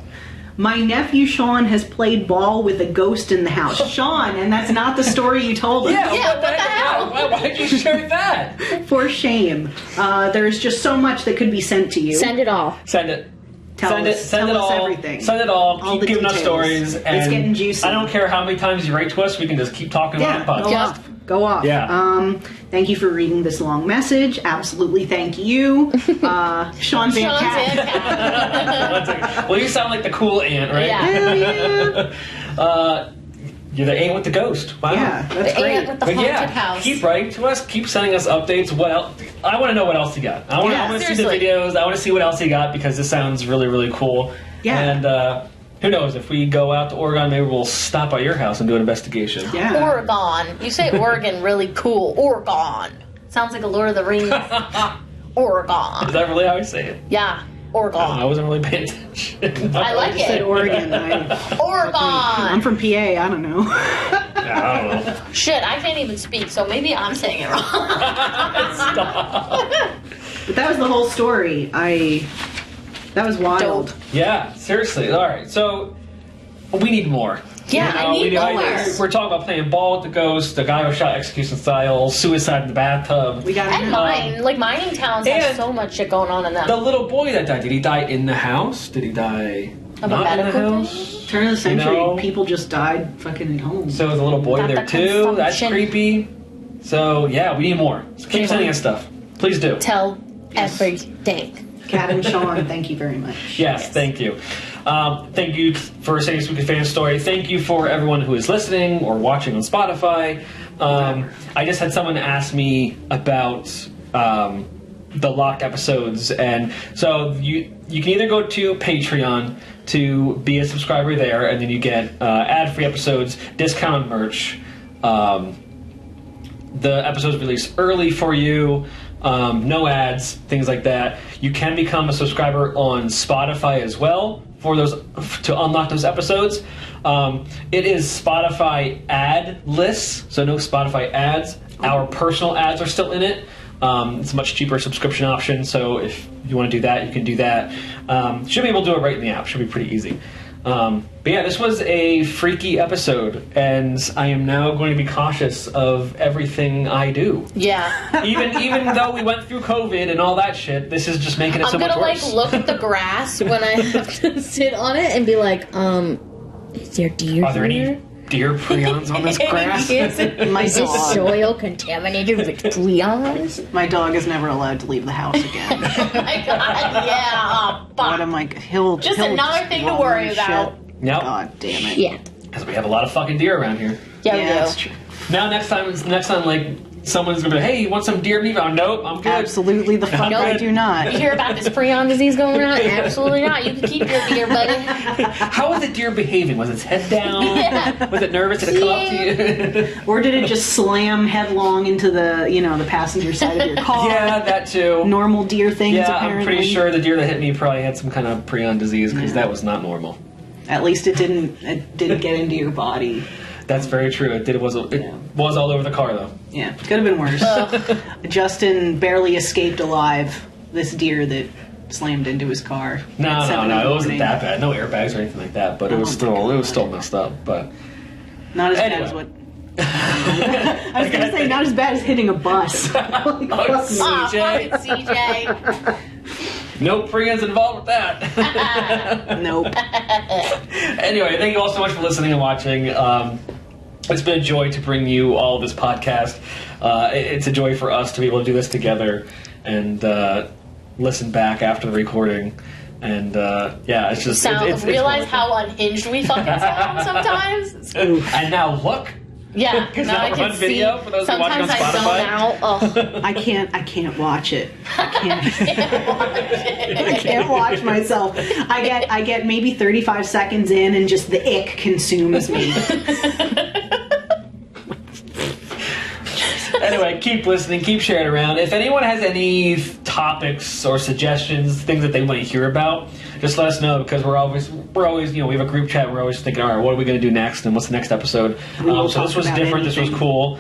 My nephew Sean has played ball with a ghost in the house. Sean, and that's not the story you told us. Yeah, what the hell? Why'd you share that? For shame. There's just so much that could be sent to you. Send it all. Send it. Tell Send us- it. Send tell it us all. everything. Send it all. All Keep the giving us details. stories. It's And getting juicy. I don't care how many times you write to us. We can just keep talking Yeah, about it. go off. Go off. Yeah. Thank you for reading this long message. Absolutely thank you. Sean's Aunt Cat. Well, you sound like the cool aunt, right? Yeah. Hell yeah. You're the aunt with the ghost. Wow. Yeah, that's The great. aunt with the But haunted yeah, house. keep writing to us. Keep sending us updates. What else? I want to know what else you got. I want Yeah, to see the seriously. videos. I want to see what else you got because this sounds really, really cool. Yeah. And who knows? If we go out to Oregon, maybe we'll stop by your house and do an investigation. Yeah. Oregon. You say Oregon really cool. Oregon. Sounds like a Lord of the Rings. Oregon. Is that really how I say it? Yeah. I Oregon. wasn't really paying attention. I like I said it. Oregon. I'm Oregon. from PA. I don't know. I don't know. Shit, I can't even speak, so maybe I'm saying it wrong. Stop. But that was the whole story. That was wild. Dope. Yeah, seriously. All right, so we need more. Yeah, I need more. We're talking about playing ball with the ghost, the guy who shot execution style, suicide in the bathtub. We got And mine. Like, mining towns have and so much shit going on in them. The little boy that died, did he die in the house? Did he die Of a not in the medical house? Turn of the century. You know? People just died fucking at home. So there's a little boy Got there the too. That's consumption. creepy. So yeah, we need more. So keep Need sending more. us stuff. Please do. Tell everything. Cat and Sean, thank you very much. Yes, thank you. Thank you for saying Spooky Fan Story. Thank you for everyone who is listening or watching on Spotify. I just had someone ask me about the locked episodes, and so you can either go to Patreon to be a subscriber there, and then you get ad-free episodes, discounted merch. The episodes released early for you. No ads, things like that. You can become a subscriber on Spotify as well for those to unlock those episodes. It is Spotify ad lists, so no Spotify ads. Our personal ads are still in it. It's a much cheaper subscription option, so if you want to do that, you can do that. Should be able to do it right in the app. Should be pretty easy. But yeah, this was a freaky episode, and I am now going to be cautious of everything I do. Yeah. Even though we went through COVID and all that shit, this is just making it so I'm much gonna worse. look at the grass when I have to sit on it and be like, is there deer Are there here? any deer prions on this grass? My Is this dog. soil contaminated with prions? My dog is never allowed to leave the house again. Oh my god, yeah. Oh, What fuck. am I? He'll Just he'll another thing to run worry and about. shit. No, God damn it. Yeah. because we have a lot of fucking deer around here. Yeah, Yeah, we that's do. true. Now, next time, like someone's gonna be, hey, you want some deer meat? Oh, nope, I'm good. Absolutely the fuck No. I do not. You hear about this prion disease going around? Absolutely not. You can keep your deer, buddy. How was the deer behaving? Was its head down? Yeah. Was it nervous? Did it come up to you? Or did it just slam headlong into the the passenger side of your car? Yeah, that too. Normal deer things. Yeah, apparently. I'm pretty sure the deer that hit me probably had some kind of prion disease because Yeah. that was not normal. At least it didn't get into your body. That's very true. It was all over the car though. Yeah, could have been worse. Justin barely escaped alive. This deer that slammed into his car. at 7 No, in the it wasn't morning. that bad. No airbags or anything like that. But it was still messed up. But Not as bad Anyway. as what. I was going to say not as bad as hitting a bus. Like, fuck me. Aw, CJ. fuck it, CJ. no prions involved with that. Nope. Anyway, thank you all so much for listening and watching. It's been a joy to bring you all this podcast. It's a joy for us to be able to do this together and listen back after the recording. And yeah, it's just it's Realize wonderful. how unhinged we fucking sound sometimes? And now look. Yeah, Because now now I we're can on video see. for those who are watching Sometimes on I Spotify. zone out. Ugh. I can't watch it. I I can't watch myself. I get maybe 35 seconds in and just the ick consumes me. Anyway, keep listening, keep sharing around. If anyone has any topics or suggestions, things that they want to hear about, just let us know, because we're always, we have a group chat. We're always thinking, all right, what are we going to do next, and what's the next episode? So this was different. Anything. This was cool.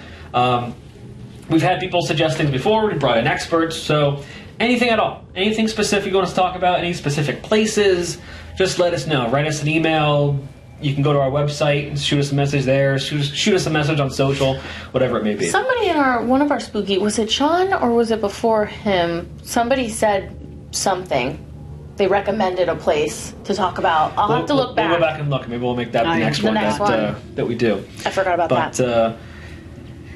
We've had people suggest things before. We brought in experts. So anything at all, anything specific you want us to talk about, any specific places, just let us know. Write us an email. You can go to our website and shoot us a message there. Shoot us a message on social, whatever it may be. Somebody in one of our spooky, was it Sean or was it before him? Somebody said something. They recommended a place to talk about. I'll have to look back. We'll go back and look. Maybe we'll make that the next one that we do. I forgot about that. But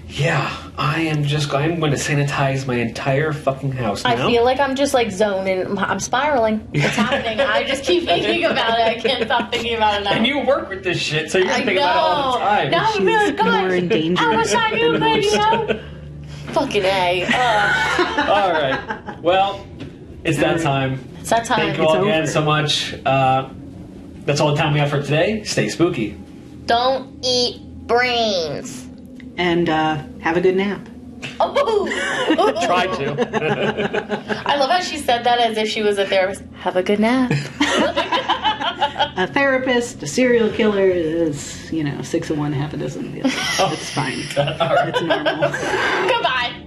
yeah, I'm going to sanitize my entire fucking house now. I feel like I'm just like zoning. I'm spiraling. It's happening. I just keep thinking about it. I can't stop thinking about it now. And you work with this shit, so you're going to think about it all the time. No, I'm really good. More in danger. I wish I knew, but you know. Fucking A. All right. Well, it's that time. It's that time. Thank you all again so much. That's all the time we have for today. Stay spooky. Don't eat brains. And have a good nap. Oh! Try to. I love how she said that as if she was a therapist. Have a good nap. A therapist, a serial killer is, 6 of one, half a dozen of the other. It's fine. All right. It's normal. Goodbye.